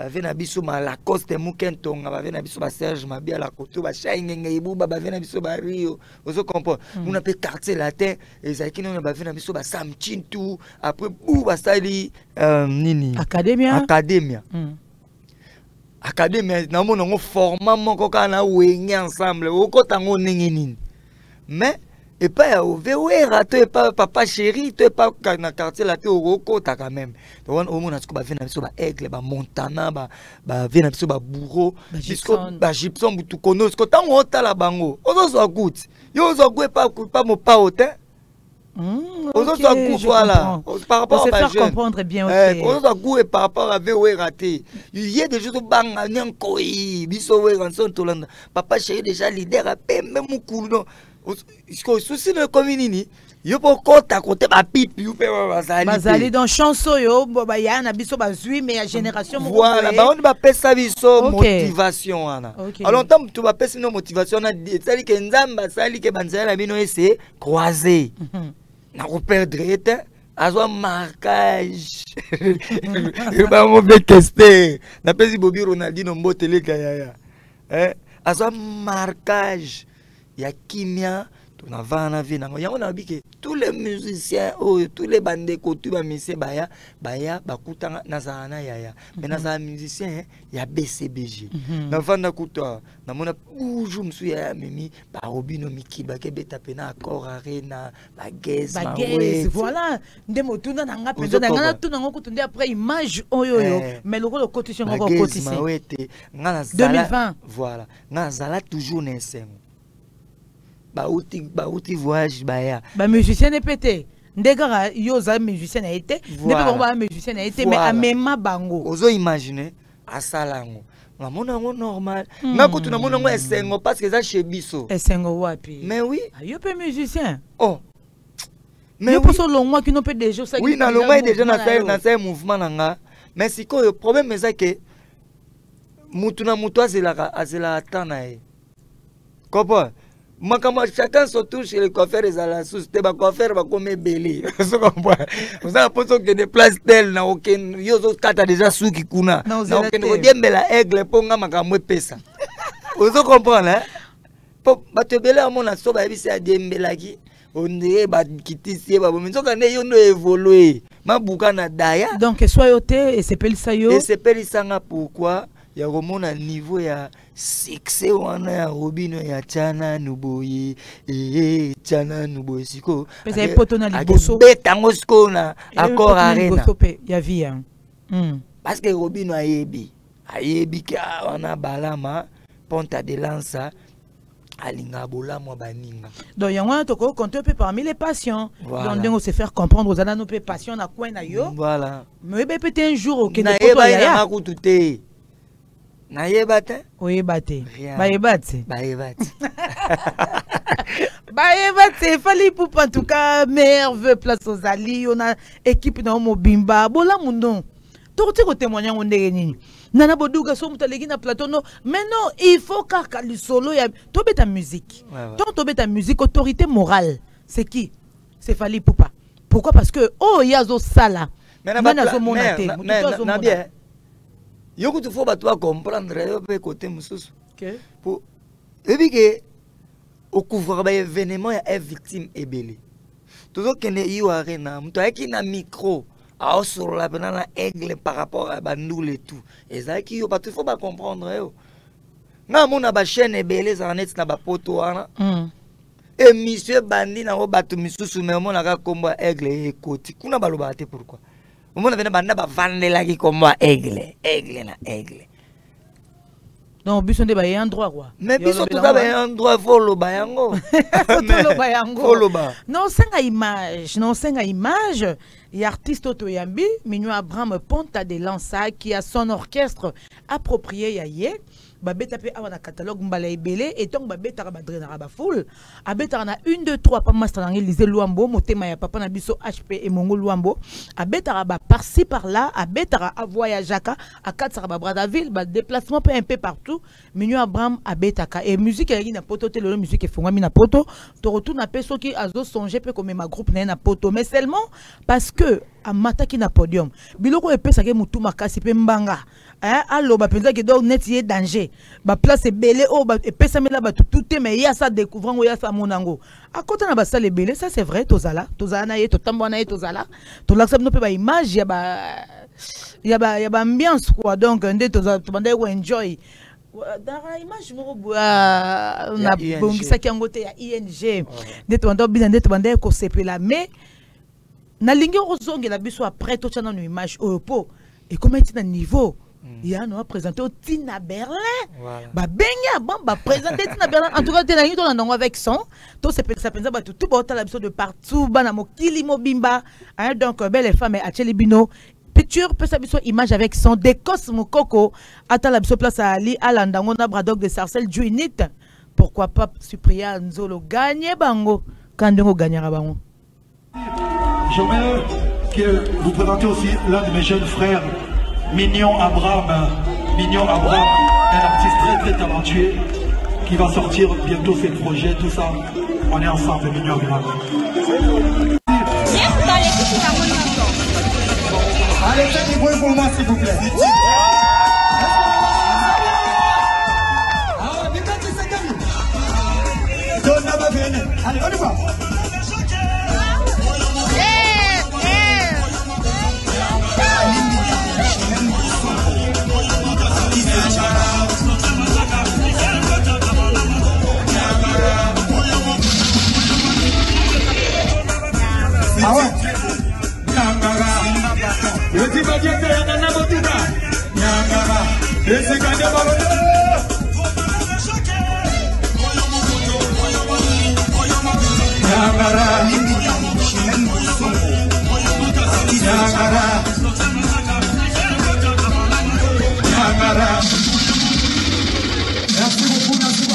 vena biso ma Lacoste Mukentonga ba vena biso ba Serge Mabia la koto ba Shaingenge ibuba ba vena biso ba Rio. Vous comprenez? On appelle quartier latin et ça qui nous ba vena biso ba Sam Chintu après bou ba sali nini Academia na mon format moko kana wenge ensemble o kotango ningi nini. Mais et pas au VOR, tu pas papa chéri, tu pas dans quartier là tu au côté quand même. Donc au moins on va venir sur ba Aigle, ba Montana, ba venir sur ba Bourreau, ba Gibson butu kono, ce que tant on ta la bango. On so goûte. Yo so goût pas mon pas hôtel. On Voilà. Par rapport à faire comprendre bien. Et par rapport à VOE raté. Il y a des choses qui sont papa chéri déjà leader à peine même cool. Souci de communini. Yo pour kota côté ba pipi yo pe bazali dans chanson yo ba ya na biso bazui mais ya génération mo voilà ba on ba pesa biso motivation wana alors tant tu ba pesa no motivation na sali ke nzamba sali ke banzala bino ese croiser na ko perdre eta azwa marquage ba mo be tester na pesi Bobi Ronaldinho mbotele kaya azwa marquage ya kimia. Tous les musiciens, tous les bandés, tous les musiciens, baya, bakutanga nazana yaya. Mais nazana musicien, ya BCBG. Navanda kuta, namona boujou msuya mimi, ba Robino Miki, ba kebeta pena akor arena, ba Gez, voilà. Ndemo tuna nanga penda nanga tuna ngo kutunde après image oyoyo. Mais le côté sur ngo côté 2020. Voilà. Nazala toujours n'ensemble. Bauti voyage baya musicien est pété ndegara yoza musicien a été ndeba musicien a été mais amema bango ozo imaginer asalango na mona ngo normal na kutu na mona ngo esengo parce que ça chez biso esengo wapi mais oui yo pe musicien mais yo poso longwa qui no peut déjà ça oui na longwa déjà na ça mouvement nanga mais siko le problème est que mutu na mutu azela atana comprends. Chacun se touche chez les coiffeurs et à la source. Les coiffeurs vont comme belé. Vous avez l'impression que des places telles, n'a aucun. Yozo kata déjà sous qui kuna. N'a aucun. Vous dites mais la aigle ponga makamwe pesa. Vous comprenez hein? Pour te belé à mon asso ba bisi a dembelaki. On est ba kitisi ba bominzo kana yo no évoluer. Ma buka na daya. Donc soyoté et c'est pelisayo. Et c'est pelisanga pourquoi? Il y a un niveau ya succès wana ya Robino ya Chana Nuboyi Chana Nuboyi siko mais c'est poto na liboso betango siko na accord arena ya via parce que Robino ayebi ka wana balama ponta de lança alinga bola mo baninga donc yango to ko compter peu parmi les patients donc on se faire comprendre aux anano peu patient na coin na yo voilà mais peut-être un jour au Kenya poto ya makutute na yebate oyebate bayebate fallait pour en tout cas merveille place aux alliés on a équipe dans mobimba bola mundo to te ko témoigner on ndenge nini nana boduga so mutalegi na plateau non mais non il faut kaka le solo ya to beta musique donc to beta musique autorité morale c'est qui c'est Fally Ipupa pourquoi parce que yazo sala nazo monate na bien yoko tu faut batwa comprendre yo pe côté mususu pour ebi que au couvrir ba événement ya victime ebele toujours kene yo arena mto aki na micro a sur la banana aigle par rapport à bandoul et tout et ça qui yo pas faut pas comprendre yo na mona ba chaîne ebele za net na ba poto wana et monsieur bandi na o batu misusu mais mona ka komba aigle e koti kuna baloba te pourquoi on a venu banda ba vandela ki comme aigle na aigle non biso nde ba un droit quoi mais biso tout ba un droit volo ba yango non senga image et artiste otoyambi Minyo Abraham Ponta de Lança qui a son orchestre approprié yaye babeta pe awana catalogue mbala ebele et donc babeta ba drainera ba foule abeta na 1 2 3 pa master na Élysée Luambo motema ya papa na biso HP et Mongo Luambo abeta ba par-ci par-là abeta a voyageaka a katsa ba Brazzaville ba déplacement un peu partout Minyo Abraham abeta ka et musique ya na poto te le musique e fongami na poto to retourne na peso ki azo songer pe comme ma groupe na poto mais seulement parce que amataki na podium biloko epesa ke mutu makasi pe mbanga allo ba penza ke donc net yé danger ba place belé o ba epesa mela ba tout mais ya ça découvrant ya ça monango à côté na ba salle belé ça c'est vrai tozala na ye to tambo na ye tozala to l'accepte no pe ba image ya ba ambiance quoi donc ndé tozala to banda ko enjoy dara image moko na bongisa ki ngote ya ING ndé to banda ko sepela mais na lingi ozongela biso après to tchana no image opo et comment est na niveau Il y a nous présenté au Tina Berlin. Voilà. Bah benga bon bah présenter Tina Berlin. En tout cas Tina Berlin on a avec son. Tout ça pensa bah tout bah la de partout bana mokili mobimba. Donc belle femme à Chelibino. Picture peut s'habiller image avec son décos mon coco. Attends la place à Ali Alanda on a Braddock de Sarcelles Juinit. Pourquoi pas Cyprien Nzolo gagner bango quand on gagnera bango. J'aimerais que vous présentez aussi l'un de mes jeunes frères, Mignon Abraham, un artiste très talentueux qui va sortir bientôt ses projets, tout ça. On est ensemble, Mignon Abraham. Allez, faites du bruit pour moi, s'il vous plaît. Allez, on y va. Ah ouais. Merci beaucoup, merci.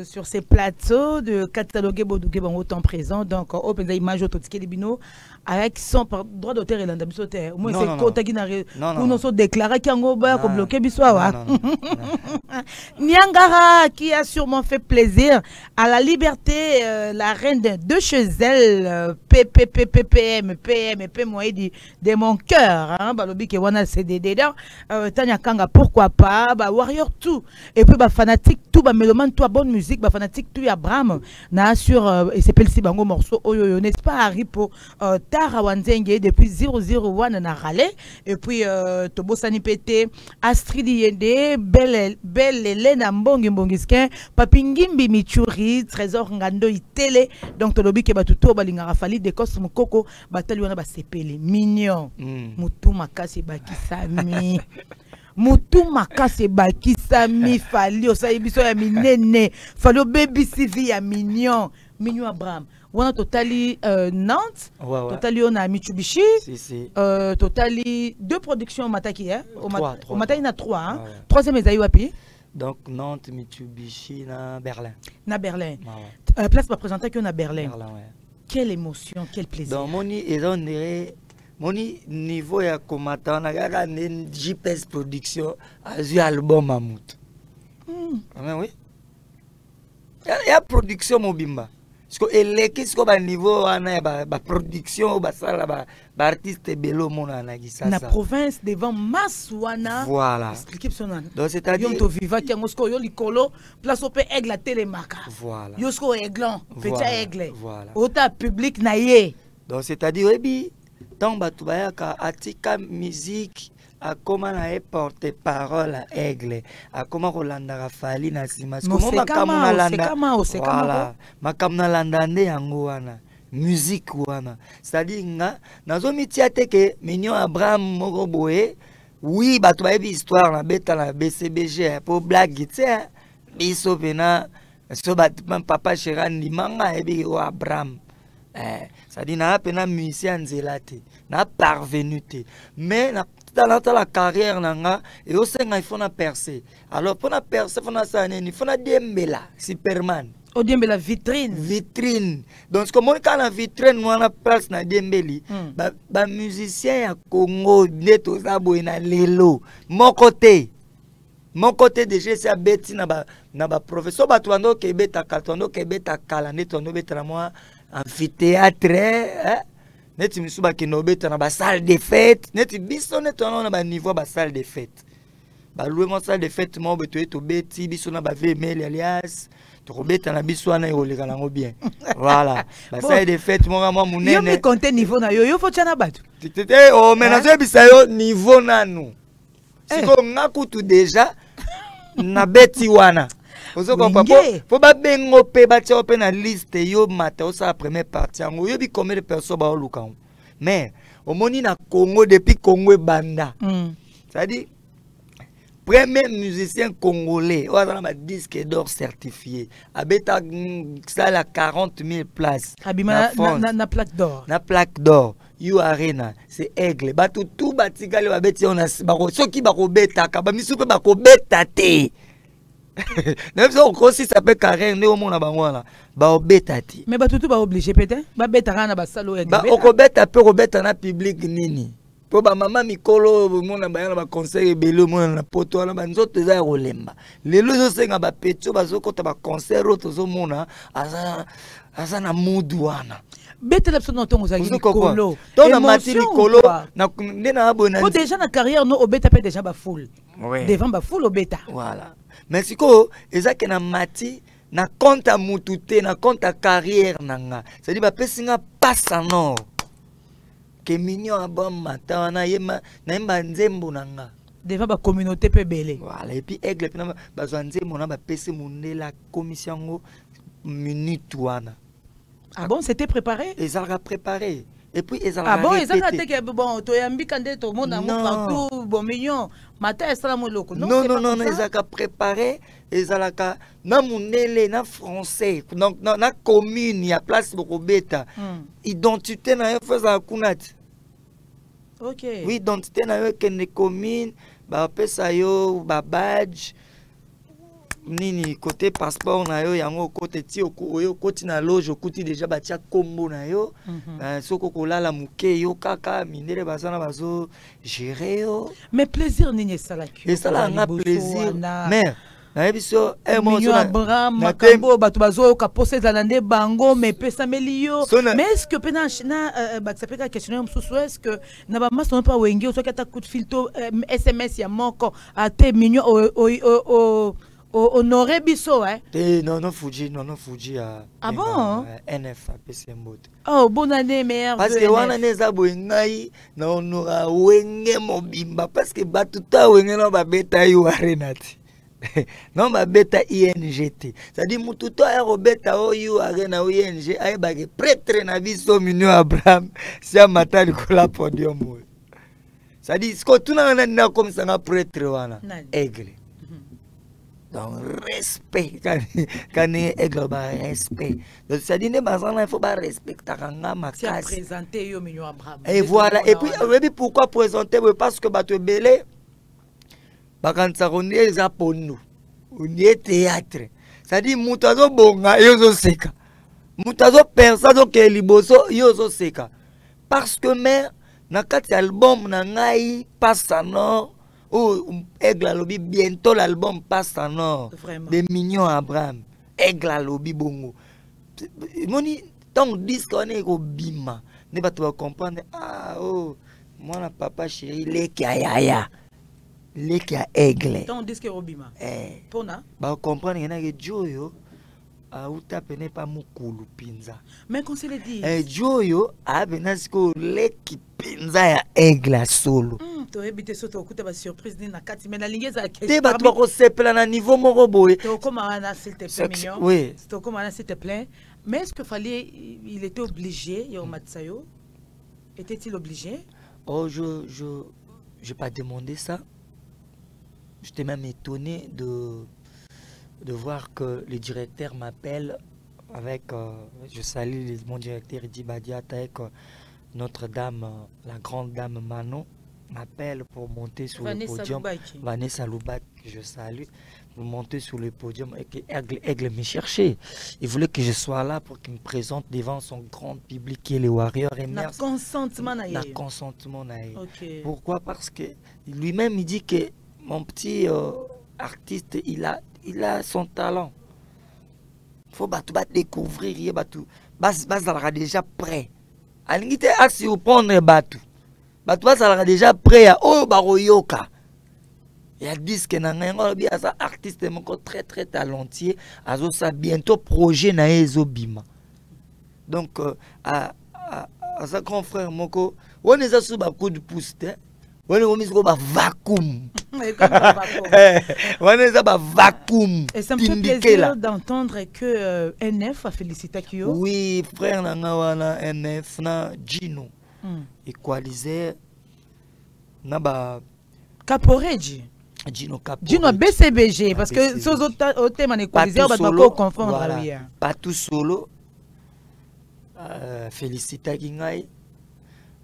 Sur ces plateaux de cataloguer Bodougué bon autant présent donc open image autotique libino avec son droit d'auteur et l'andamisoteur au moins c'est côté qui n'a nous sommes déclaré qu'il a bloqué biswa Niangara qui a sûrement fait plaisir à la liberté la reine de chez elle PPPPM moi de mon cœur hein balobi que wana CDD Tanya Kanga pourquoi pas bah warrior tout et puis bah fanatique tout bah mélomane tout bonne musique bah fanatique tout ya Bram na sur et c'est pelsi bango morceau oyo n'est-ce pas Aripo Tara Wanzenge depuis 001 na rale et puis Tobo Sani Pété Astrid Yende belle Elena Mbongiskin Papingimbi Michuri Trésor Ngando Itele donc tolobi ke batuto balinga rafali de Cosmo Coco batali wana ba sepele mignon mutu makasi bakisami mutu makase bakisami fali osayi biso ya minene fali baby CV ya mignon Abraham wana totali Nantes totali on a Mitsubishi totali deux productions mataki hein au mataki na 3 hein troisième ezali wapi donc Nantes Mitsubishi na Berlin place va présenter que na Berlin quelle émotion quel plaisir donc moni moni niveau ya komata na kaka ne JPS production azui album Mamout. Ah oui. Ya production mobimba. Parce que eleki siko ba niveau wana ba production ba sala ba artiste belo mona na gisasa. Na province devant Maswana. Voilà. Expliquez son nom. Donc c'est-à-dire Yonto viva qui ngosko yo likolo place op aigle télémarca. Voilà. Yosko aiglon, petit aigle. Voilà. Ota public na ye. Donc c'est-à-dire ebi tant batu bayaka atika musique a comment na porter parole à aigle a comment Rolanda Rafali na sima comment makamuna landa voilà makamuna landa nde yango wana musique wana c'est-à-dire nga nazo mitia te ke Mignon Abraham moko boye oui batu bayebi histoire na beta na BCBG pour blague tu sais biso pena so batu papa Cheran limanga ebi o Abraham c'est-à-dire na pena musicien nzelate na parvenu te mais na dans la carrière nanga et au sein il faut na percer alors pour na percer faut na ça il faut na dembela Superman au dembela vitrine donc comme quand la vitrine on a place na dembeli ba musicien ya Congo neto za boina lelo mon côté déjà c'est beti na ba professeur ba twando ke beta katondo ke beta kala neto no beta moi amphithéâtre neti misuba kinobeta na ba salle de fête neti biso neto na ba niveau ba salle de fête ba louer mon salle de fête mo beto eto beti biso na ba VML alias to robeta na biso na yoleka nango bien voilà ba salle de fête mo nga mo munene yo me compter niveau na yo faut tchana batu tete o menazo bisa yo niveau nanu siko ngakutu déjà na beti wana ozo comprendre faut ba bengo pe ba tia open na liste yo mata o sa première partie ngo yo bi combien de personnes ba oluka mais au moni na Congo depuis Congo banda c'est-à-dire premier musicien congolais on a un disque d'or certifié abeta ça la 40 000 places na plaque d'or you arena c'est aigle batu tout batikale babeti on a soki bakobeta ka ba misu pe bakobeta te même ça aussi ça peut carré ne au monde bangwana ba obetati mais ba tout ba obligé peut-être ba beta kana ba salo ya ba okobeta pe obeta na public nini po ba mama mikolo mona ba yana ba concert ebelo mona na poto na ba nzoto za rolemba lelo zo senga ba petio ba zo kota ba concert oto mona asa na mudu wana beta la personne ntongo za mikolo to na mati mikolo na ndena abona ko déjà na carrière no obeta pe déjà ba full devant ba full obeta voilà mais siko ezake na mati na compte à mutute na compte à carrière nanga c'est dire ba pesinga passe non que Mignon Abraham mata na yema na yemba nzembo nanga devant ba communauté pe belé voilà et puis aigle pe na ba nzembo na ba pesi mundela commission ngo minute wana ah bon c'était préparé ils ont préparé et puis ils ont ah bon ils ont que bon to yambi kande to monde partout bon Mignon matin ça mo loko non ils ont préparé ils ont ka na munele na français donc na commune ya place bokobeta identité na yo faza kunati OK oui identité na yo kene commune ba pesa yo ba badge nini côté passeport na yo yango côté ti oyo côté na loge okuti déjà batia kombo na yo soko kolala muke yo kaka minere bazana bazo gérer yo mais plaisir nini salaki et ça la plaisir mais na biso Mignon Abraham makambo batu bazo ka poser za nde bango mais pesa melio mais est-ce que pena na ba sapeka questionnaire msusu est-ce que na ba maso pas wengi o soka ta coup de filtre SMS ya moko ate Mignon honoré biso non Fuji ah bon NF PC mbote oh bonne année meilleur parce que wana neza boengai na honora wenge mobimba parce que batuta wenge no ba beta yo arenati non ba beta INGT c'est-à-dire mututo ya robeta oyo arena ING ay ba ke prêtre na biso Mignon Abraham sia matali ko la podium c'est-à-dire ce que tout na comme ça na prêtre wana aigle donc respect quand aigle ba respect donc ça dit ne bazana il faut ba respecter nga makasi présenter yo Mignon Abraham et voilà et puis pourquoi présenter parce que ba te belé bakanza kondi eza ponu undi théâtre ça dit mutazo bonga yozo seka mutazo pensa zo ke liboso yozo seka parce que mère na kati album na ngai passe non oh aigle lobby bientôt l'album passe en or de Mignon Abraham aigle lobby bongo moni tant disque on est au bima ne pas toi comprendre ah oh moi papa chéri leki ayaya leki a aigle tant disque au bima pona ba comprendre yana que joyo auta pene pas mukulu pinza mais qu'on se le dit joyo a benasiko leki pinza ya aigle solo to ebite soto okuta ba surprise ni na kati mais na lingeza te ba to ko sepela na niveau moko boye to comment na s'il te plaît mignon oui to comment na s'il te plaît mais est-ce que fallait il était obligé yo Matsayo était-il obligé oh j'ai pas demandé ça. J'étais même étonné de voir que le directeur m'appelle avec je salue mon directeur Dibadiat avec notre-dame, la grande dame Manon, m'appelle pour monter sur le podium. Vanessa Loubak, que je salue, pour monter sur le podium et que Aigle me cherchait. Il voulait que je sois là pour qu'il me présente devant son grand public qui est les Warriors. Et na consentement na na consentement na okay. Pourquoi? Parce que lui-même il dit que mon petit artiste il a son talent. Il faut découvrir, il sera déjà prêt. Alingite a surprendre Batu. Batu sera déjà prêt à oh baroyoka. Il y a disque nanga bien ça artiste très très talentueux azo ça bientôt projet na ezobima. Donc à sa grand frère moko on est à sous ba coup de pouce on est mis au vacuum. On est à vacuum. Et ça me fait plaisir d'entendre que NF a félicité Kyo. Oui, frère nanga wana NF na Gino. Equaliser na ba Caporeji. Gino Caporeji. Gino BCBG parce que ces autres thèmes en équaliser on va pas confondre voilà. Pas tout solo. Félicité Kingai.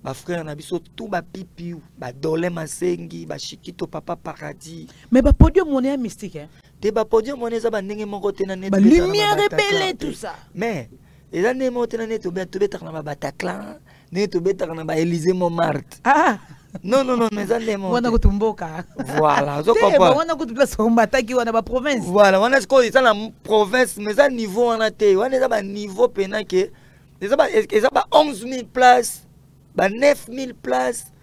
Ba frère na biso tout ba pipi ba dole masengi ba shikito papa paradis mais ba podium on est mystique hein te ba podium on est za ba ndenge moko te na net ba lumière rebelle tout ça mais les années moko te na net to beta na ba Bataclan ne to beta na ba Élysée Montmartre non mes années moko wana kutumboka voilà zo comprendre wana kutula sombata ki wana ba province voilà wana ce qu'on la province mais à niveau on a te wana za ba niveau pena que les ba 11 000 places. 9 000 places.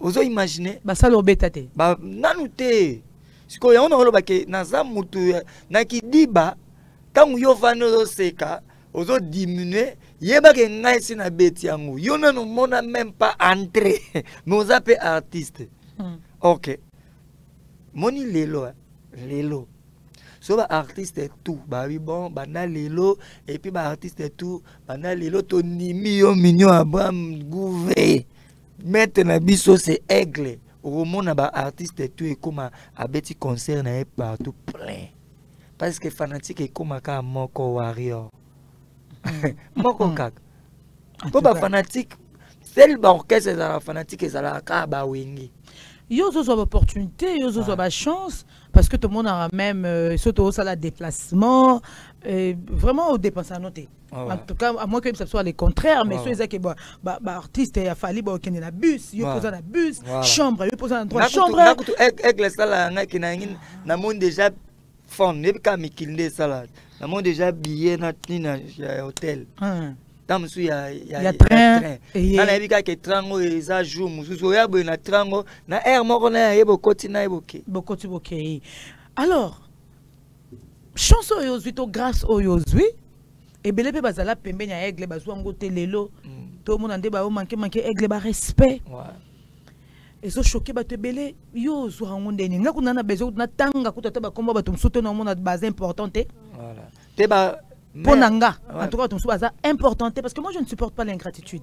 Vous imaginez? Ça l'obétate. Nanouté. Ce qu'on a on a que naza mutu na ki diba tant yo vano seka ozo diminuer yeba ke ngai sina beti yangu yo na no mona même pas entrer nous appelle artiste. OK. Moni lelo. So ba artiste tout ba oui bon bana lelo et puis ba artiste tout bana lelo to nimi yo mignon Abraham Gouvé maintenant biso c'est Aigle au monde ba artiste tout et comme a beti concert na partout plein parce que fanatique et comme ka moko warrior moko kak to ba fanatique seul ba orchestre za fanatique za la ka ba wengi yo zo opportunité yo zo ba chance parce que tout le monde a même surtout ça la déplacement vraiment au dépenser à noter en tout cas à moins que ce soit le contraire mais ceux qui artiste il a fallu qu'il y ait la bus yo poser la bus chambre yo poser endroit chambre Aigle sala ngaki na monde déjà fond ne ka mikilde sala na monde déjà billet na hôtel tam su ya train na bika ke trango eza jour mususu ya bo na trango na air moko na yebo koti na eboke bokoti boke. Alors chanson oyozwi grâce oyozwi ebele pe bazala pembeni ya Aigle bazwa ngote lelo to mona nde ba manke Aigle ba respect ezo choqué bato ebele yo zo ngonde ni ngako na bezo na tanga kutata ba komba bato msoto na mona base importante voilà te ba Ponanga, en tout cas, c'est important parce que moi je ne supporte pas l'ingratitude.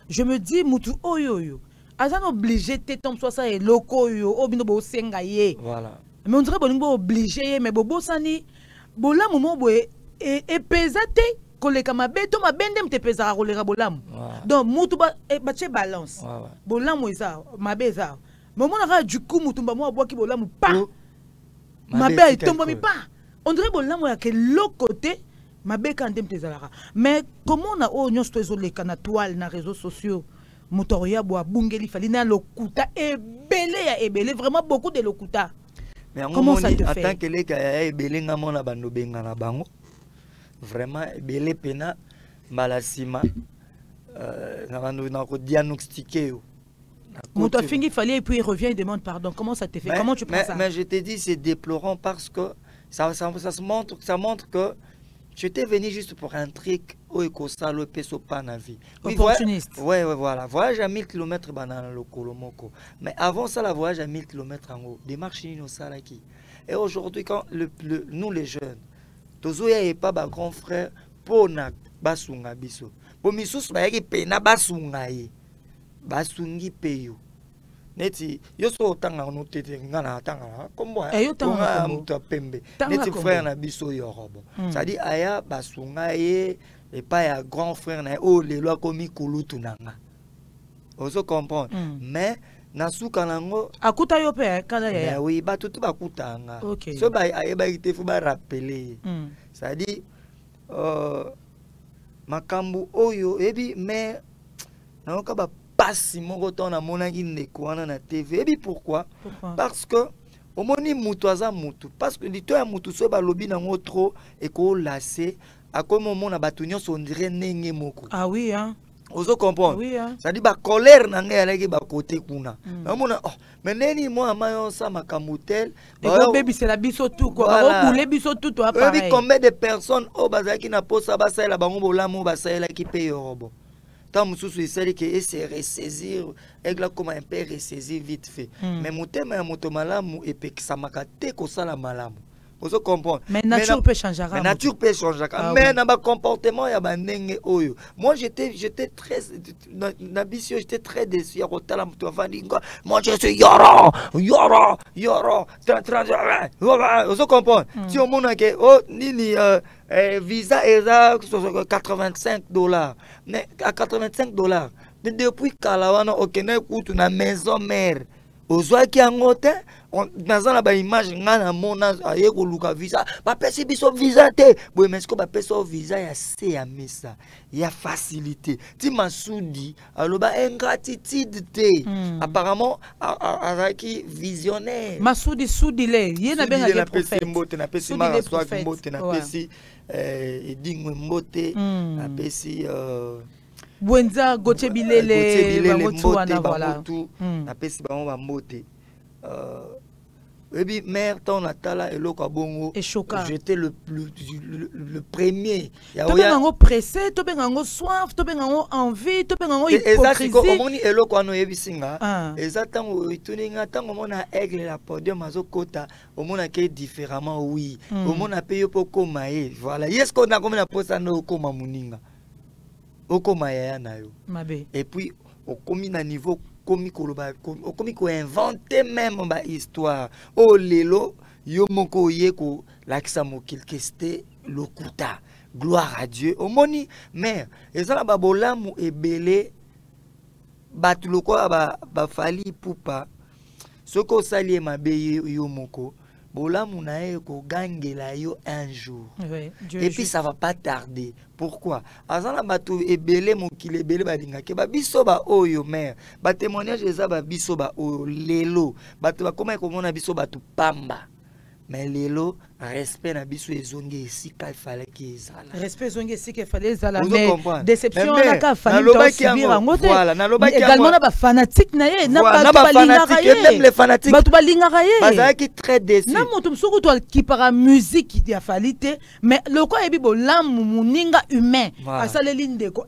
Je me dis, Moutou, oyoyo, Azan obligé de tomber soit ça et loko yo, obino bo sengaye. Voilà. Mais on dirait bon obligé, mais bobo sani, bola momo boe et pesate, kole kamabe, to ma bendem te pesara kolera bolam. Donc Moutou ba bache balance. Bolam eza, mabeza. Mais on a du coup Moutou ba moi bois ki bolam pas. Mabe tombe mi pas. On dirait bolam ya que l'autre côté. Mais comment on a oh nyos tozo les canatoiles na réseaux sociaux motoria boa bungeli falina lokuta ebele vraiment beaucoup de lokuta. Mais comment ça te fait? En tant que les gars ebele ngamona bando benga na bango. vraiment belé pena malasima na ko diagnostiquer. Mon fini il fallait et puis il revient il demande pardon. Comment ça t'est fait? Comment tu prends ça? Mais je te dis c'est déplorant parce que ça montre que j'étais venu juste pour un truc où il ça le peso pas na vie. Opportuniste. Ouais, voilà. Voyage à 1000 km banana le Kolomoko. Mais avant ça la voyage à 1000 km en haut, démarche ni ça là qui. Et aujourd'hui quand nous les jeunes, tozoya et pas ba grand frère pona basunga biso. Pour misusu ba yaki pena basunga yi. Basungi peyo. Neti yo so tanga no tete ngana tanga kombo yo tanga muta pembe neti frère na biso yo robo ça dit aya basunga ye et pas ya grand frère na o le loi komi kulutu nanga ozo comprendre mais na suka nango akuta yo pe kala ya mais oui ba tutu bakutanga okay. So ba ayeba ite fu ba rappeler ça dit makambu oyo ebi mais na ka ba pasi moko tona monaki ndeko wana na TV. Et puis pourquoi? Parce que au moni mutu aza mutu parce que lito ya mutu so ba lobi nango trop et ko lasser à comme moment na batunyo so ndire nenge moko. Ah oui hein. Ozo comprendre. Oui hein. Ça dit ba colère nanga alaki ba côté kuna. Namona oh mais neni moi amayo sa makamutel. Et ko baby c'est la biso tout quoi. Ba boule biso tout toi pareil. Oui combien de personnes au bazaki na posa ba sa la bango bolamo ba sa la ki paye robo. Tant mususu isali que essayer ressaisir egla comme un peu ressaisir vite fait mais motema ya moto malamu epekisa makate ko sala malamu ozo comprendre mais nature peut changer mais nature peut changer mais na ba comportement ya bandenge oyo moi j'étais très na bisio j'étais très déçu ya kotala moto avandi moi je suis yoro ozo comprendre si on mona que oh nini visa est à $85 mais à $85 depuis Kalawana okene kutu na maison mère ozwaki yango te naza na ba image ngana mona aye ko luka visa ba pesi biso visa te boy mais ko ba peso visa ya se ya mesa ya facilité ti masudi aloba ingratitude te apparemment azaki visionnaire masudi le yena benga ke prophète mbote na pesi mara swag mbote na pesi edingwe mbote na pesi Bwenza Goche Bilele mbote voilà na pesi bango ba mbote et puis mère ton natala et loko bongo j'étais le premier ya bengango pressé to bengango soif to bengango envie to bengango hypocrisie exactement omoni eloko ano yebisinga exactement ituninga tango mona aigle la podium azokota omona ke différemment oui omona pe yo pokoma ye voilà est-ce qu'on a comme na posa no koma muninga okoma ya na yo mabe et puis okomi na niveau komi ko inventer même ba histoire oh lelo yo moko yeko lakisa mokil keste lokuta gloire à Dieu omoni mère ezala ba bolamu ebele batu lokola ba fali pupa soko sali mabe yo moko bolamu na eko gangela yo un jour et puis ça va pas tarder. Pourquoi? Azana bato ebele mokile ebele balinga ke ba biso ba oyo mère ba témoignage eza ba biso ba oyo lelo bato ba koma komona biso bato pamba mais lelo respect na biso ezongi esika fallait que ezala respect ezongi esika fallait ezala mais déception na ka fallait donc subir en moté également na ba fanatique na ye na ba balinga ye même les fanatiques bato balinga ye bazala ki très déçu na moto msuku to qui para musique ya fallait mais le quoi ebi bolamu muninga humain asaleli ndeko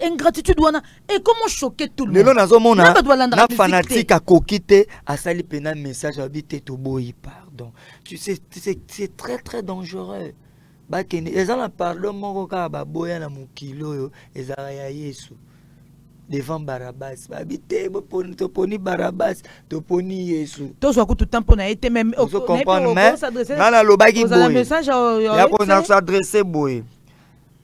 ingratitude wana et comment choquer tout le monde lelo nazomona na fanatique akokite asali pena message habité to boyi pardon tu sais c'est très très dangereux bakene ezala parlo moko ka baboya na mokilo yo ezala ya Yesu devant Barabas babite toponi Barabas toponi Yesu tozwa kutu tempo na été même on comprendre mais na lobaki boye message ya ko na s'adresser boye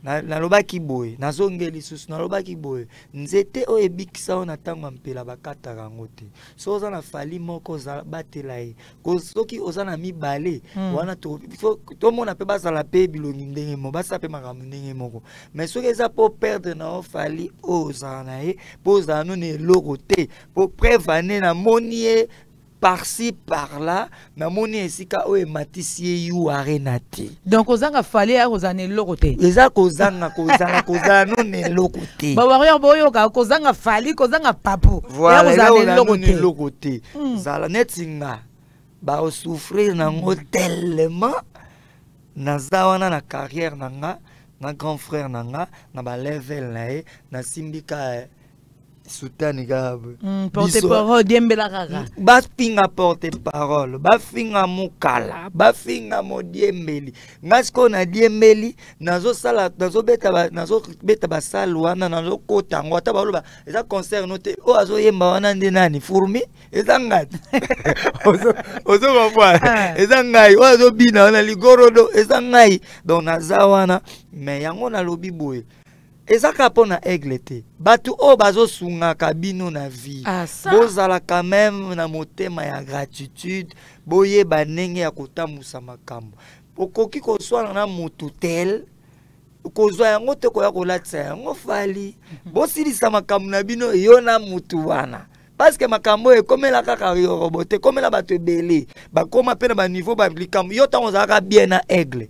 na lobaki boye nazongeli susu na lobaki boye nzete o ebikisa ona tango mpela bakata rango te so oza na fali moko za batela ye ko soki oza na mibale wana to mona pe bazala pe bilongi ndenge mo basa pe makambo ndenge moko mais soki eza po perdre na o fali oza na ye po za no ne loko te po prévane na monie par-ci par-là namoni esika oyo ematisi yu arenati. Donc ozanga fali ya kozana eloko te. Eza kozanga non eloko te. Ba warrior boyo ka kozanga fali kozanga papu. Voilà, eloko te. Zala netinga ba souffrir nango tellement naza wana na carrière nanga na grand frère nanga na ba level nae na simbika soutane gabe porte-parole diembela kaka bafinga porte-parole bafinga mukala bafinga modiembeli ngasko na diembeli nazobeta basala wana nazokota ngo ata baloba eza concert note o azoyemba wana nde nani Fourmi eza ngati ozo comprendre eza ngai o azobina wana ligorodo eza ngai donc naza wana mais yango na lobi boye ezaka pona aigle te batu o bazo sunga kabino na vie bozala quand même na motema ya gratitude boye banenge ya kotamusa makambo okoki kozwana na mutu tel kozwa yango te koya kolatisa yango fali bosilisa makambo na bino yo na mutu wana parce que makambo ekomela kaka yo robote komela bato ebele bakoma pe na ba niveau ba likambo yo tango zaka bien na aigle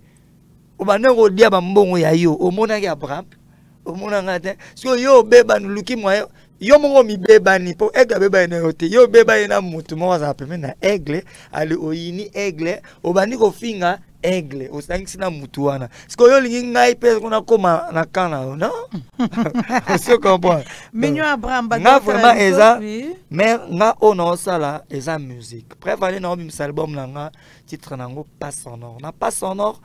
obanengo dia ba mbongo ya yo omonaki Abraham omona ngate so yo beba nuluki mwa yo mongo mi beba ni po aigle beba na yote yo beba ina mutu mo za peme na aigle ali oyini aigle obani ko finga aigle osangisi na mutu wana siko yo lingi ngai pe kuna koma na kana no so comprendre Mignon Abraham ba nga vraiment eza mais nga ona osala eza musique prévaler na obi album na nga titre nango pas sonore na pas sonore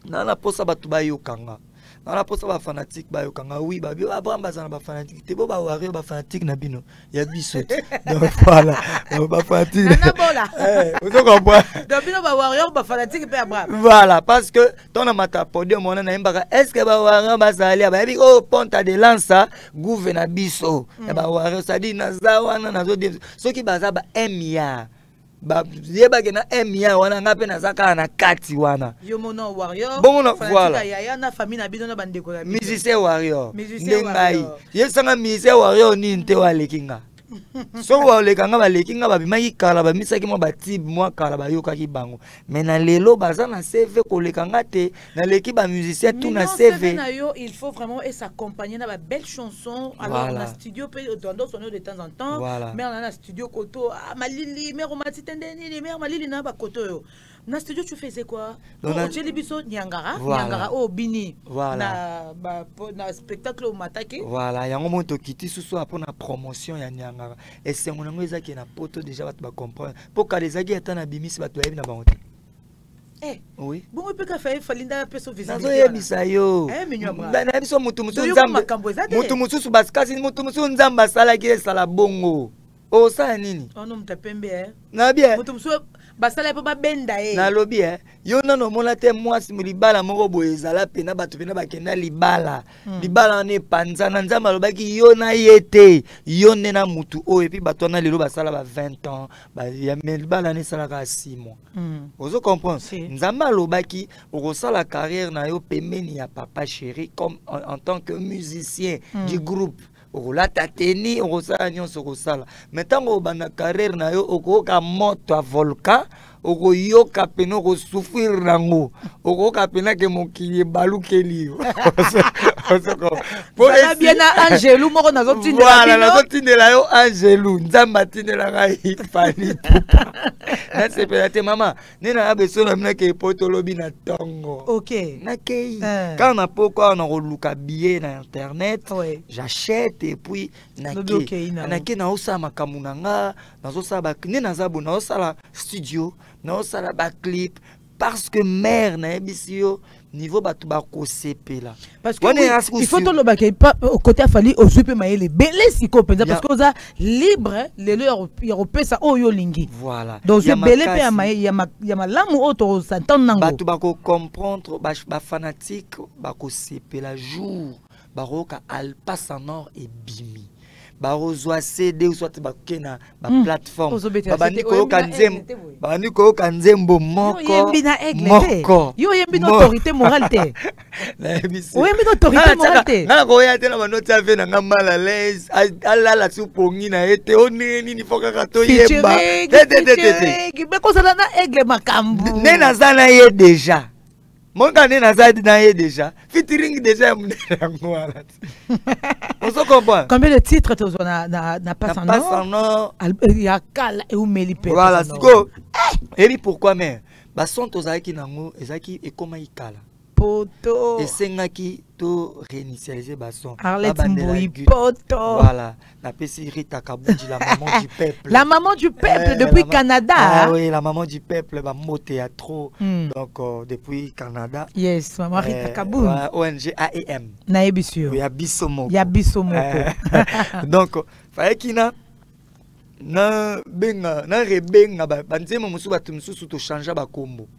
na posa batu ba yokanga na posa ba fanatique ba yokanga oui ba bio Abraham bazana ba fanatique te bo ba wario ba fanatique na bino ya biso donc voilà ba fanatique na bola vous comprenez donc bino ba wario ba fanatique pe Abraham voilà parce que ton mata podium on na imbaka est-ce que ba wario bazali ba bi oh ponta de lança gouverneur biso ba wario ça dit na zawana na zo soki baza ba emia ba yeba ke na emia wana ngape na zaka na kati wana yo mono warrior bon voilà ya na famille na bino na bandeko na bino musicien warrior ndengai yesanga musicien warrior ni nte walekinga so walekanga balekinga babimaki kala bamisaki mo batib moi kala bayokaki bango mais na lelo baza na CV kolekanga te na leki ba musicien tout na CV na yo il faut vraiment s'accompagner na ba belle chanson alors na studio peut dans sonner de temps en temps mais on a na studio koto malili mais romati tendeni les mères malili na ba koto yo na studio tu faisais quoi j'ai libiso nyangara o bini na spectacle au mataki voilà yango moto kiti susu apona promotion ya nyangara et c'est mon ngo ezaki na poto déjà bato ba comprendre pour ka les agi atana bimisi bato yebi na bango te oui bon peut ka faire falinda peso visibilité nazo yebisa yo na biso mutu nzambe mutu mususu baskasi mutu mususu nzamba sala ki sala bongo o sa nini ono mtapembe na bien mutu mususu basala pe ba benda na lobby yo nano mona te mwasi mulibala moko boye ezala pena bato pena bakenda libala libala ne panza na nzamba lobaki yo na yete yo ne na mutu o et puis bato na lelo basala ba 20 ans ba ya libala ne sala ka 6 mois ozo comprendre nzamba lobaki okosala carrière na yo pembeni ya papa chéri comme en tant que musicien du groupe okolata teni okosala nyonso okosala mais ntango obanda carrière na yo okoyoka moto ya volcan okoyoka pena okosouffrir nango okoyoka pena ke mokili ebalukeli yo bien na Angelou moko nazotindela yo Angelou nzambe atindelaka ifani pupa nasepela te mama nena ya beso na mina ke poto lobi na tongo nakei quand na poko na koluka billet na internet j'achète et puis nake na osala makambo na nga nazosala nde naza bo naosala studio naosala baclip parce que mère na yebisi yo niveau batu bakosepela parce que il faut to lobaka au côté afali ozupe mayele belé siko penza parce que oza libre lelo européen oyo lingi voilà donc c'est belé pe ya malamu auto s'entendre nango batu bako comprendre ba fanatique bakosepela jour baroka alpa sonore et bimi barozwa CD ou soit bakena ba plateforme babandi ko kanzembo moko yo yembi na autorité morale te oyembi na autorité morale te na ko ya te na banoti ave na mal à l'aise alala supongi na ete oneni ni foka to yemba te be ko sala na aigle makambu ne na zana ye déjà mon gars na zadi na ye déjà featuring déjà mnela on se comprend combien de titres tu na pas en nom il y a kala et umeli pe voilà siko et pourquoi mais ba son tozaki nango ezaki e koma ikala poto esengaki to réinitialiser ba son Arlette Mbouy poto voilà na pesi Rita Kabuji la maman du peuple depuis Canada ah oui la maman du peuple ba mote ya trop donc depuis Canada yes maman Rita Kabuji ONG AEM na ebisio ya bisomo donc fallait kina na benga na rebenga ba nzemo musu batu mususu to changer ba kombo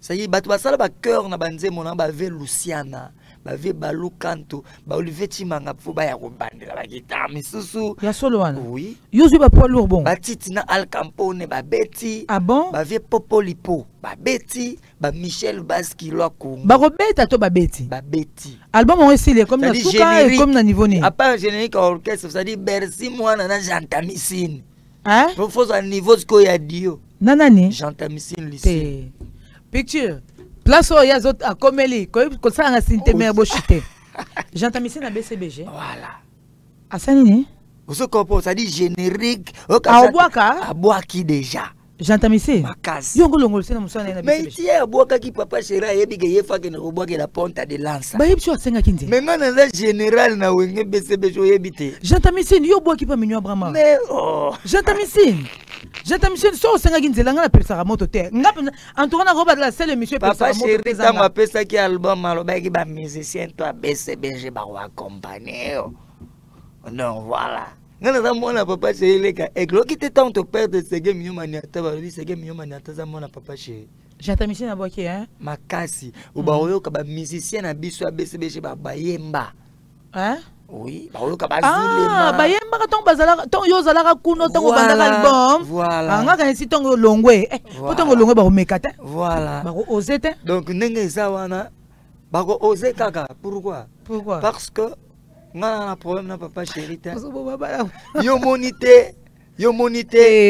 ça y est batu basala ba cœur na banzemo na ba ve Luciana ba ve Balou Kanto ba Olivier Timanga fo ba ya ko bandela ba guitare misusu ya solo wana oui yozu ba poids lourd bon ba titi na Al Campone ba beti ah bon ba ve Popolipo ba beti ba Michel Baski lo Congo ba robeta to ba beti album on est comme na suka et comme na niveau ni à part générique orchestre ça dit Bercy moi na Jantamisine hein faut un niveau ce qu'il y a dio nanani Jantamisine lycée picture place où il y a autres à Komeli comme ça on a synthé mais bochité Jantamisine na BCBG voilà à Sanini vous se comprenez ça dit générique à Boaki déjà Jantamisine makasi yongo longo c'est na musana na BCBG mais tiens Boaka qui papa chéra yebi ke yefa ke na Boaka la ponta de lance ba yebso asenga kinze mais ngana na général na wenge BCBG yebite Jantamisine yo Boaki pa minyo Abraham mais oh Jantamisine so senga kinzela ngana pesa moto te ngapa en tout cas na roba de la seule monsieur papa chéri ta ma pesa ki album aloba ki ba musicien to BCBG ba wa accompagner non voilà ngana za mona papa chéri leka eklo ki te tant to perdre Sege Minyo Maniata ba li Sege Minyo Maniata za mona papa chéri Jantamisine na Boaki hein makasi ou ba oyo ka ba musicien na biso BCBG ba bayemba hein oui bah bayemba ton bazala ton yo zalaka kuno ton bandaka album voilà nga kanisi ton longwe ton longwe ba mekata voilà ba osete donc ndenge za wana ba ko oser kaka pourquoi parce que nga na problème na papa chéri ta yo monité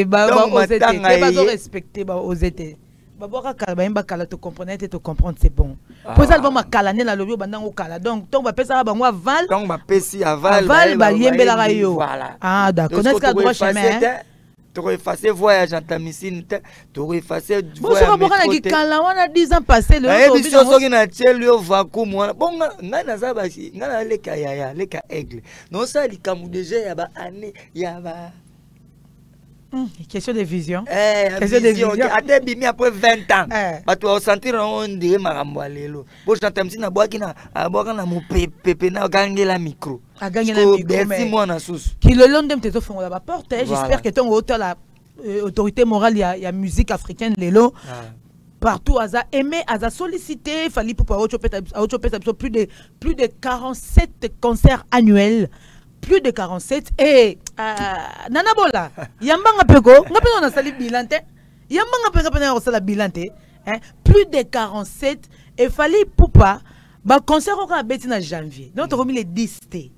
ba osete ba respecter ba osete Babora Kalbaimba Kala te comprendre te comprendre c'est bon. Pour ça album Kalane la lobby bandango Kala donc ton ba pesa ba moi Val. Donc ba pesi aval ba yembe la rayo. Voilà. Ah d'accord. Connais que droit chemin. Tu effacer voyage en Jantamisine, tu effacer voyage. Bon ça ba Kala wana 10 ans passé le. Et puis so ki na tshelo vacuum wana. Bon nga na za ba si nga na leka yaya leka aigle. Non ça likamu déjà ya ba année ya ba question de vision. Question de vision. Bimi après 20 ans. Bah tu vas sentir on dit marambo lelo. Bon Jantamisine na boaki na na mo pepe na gangela micro. A gangela micro. Merci moi na sous. Qui le long de te font la porte. J'espère que ton auteur la autorité morale il y a musique africaine lelo. Partout aza aimé aza sollicité fallait pour plus de 47 concerts annuels. Plus de 47 et Nanabola yambanga peko ngapena na sali bilante yambanga peko na sala bilante plus de 47 et fallait poupa ba concert au beti na janvier donc on remis les 10 t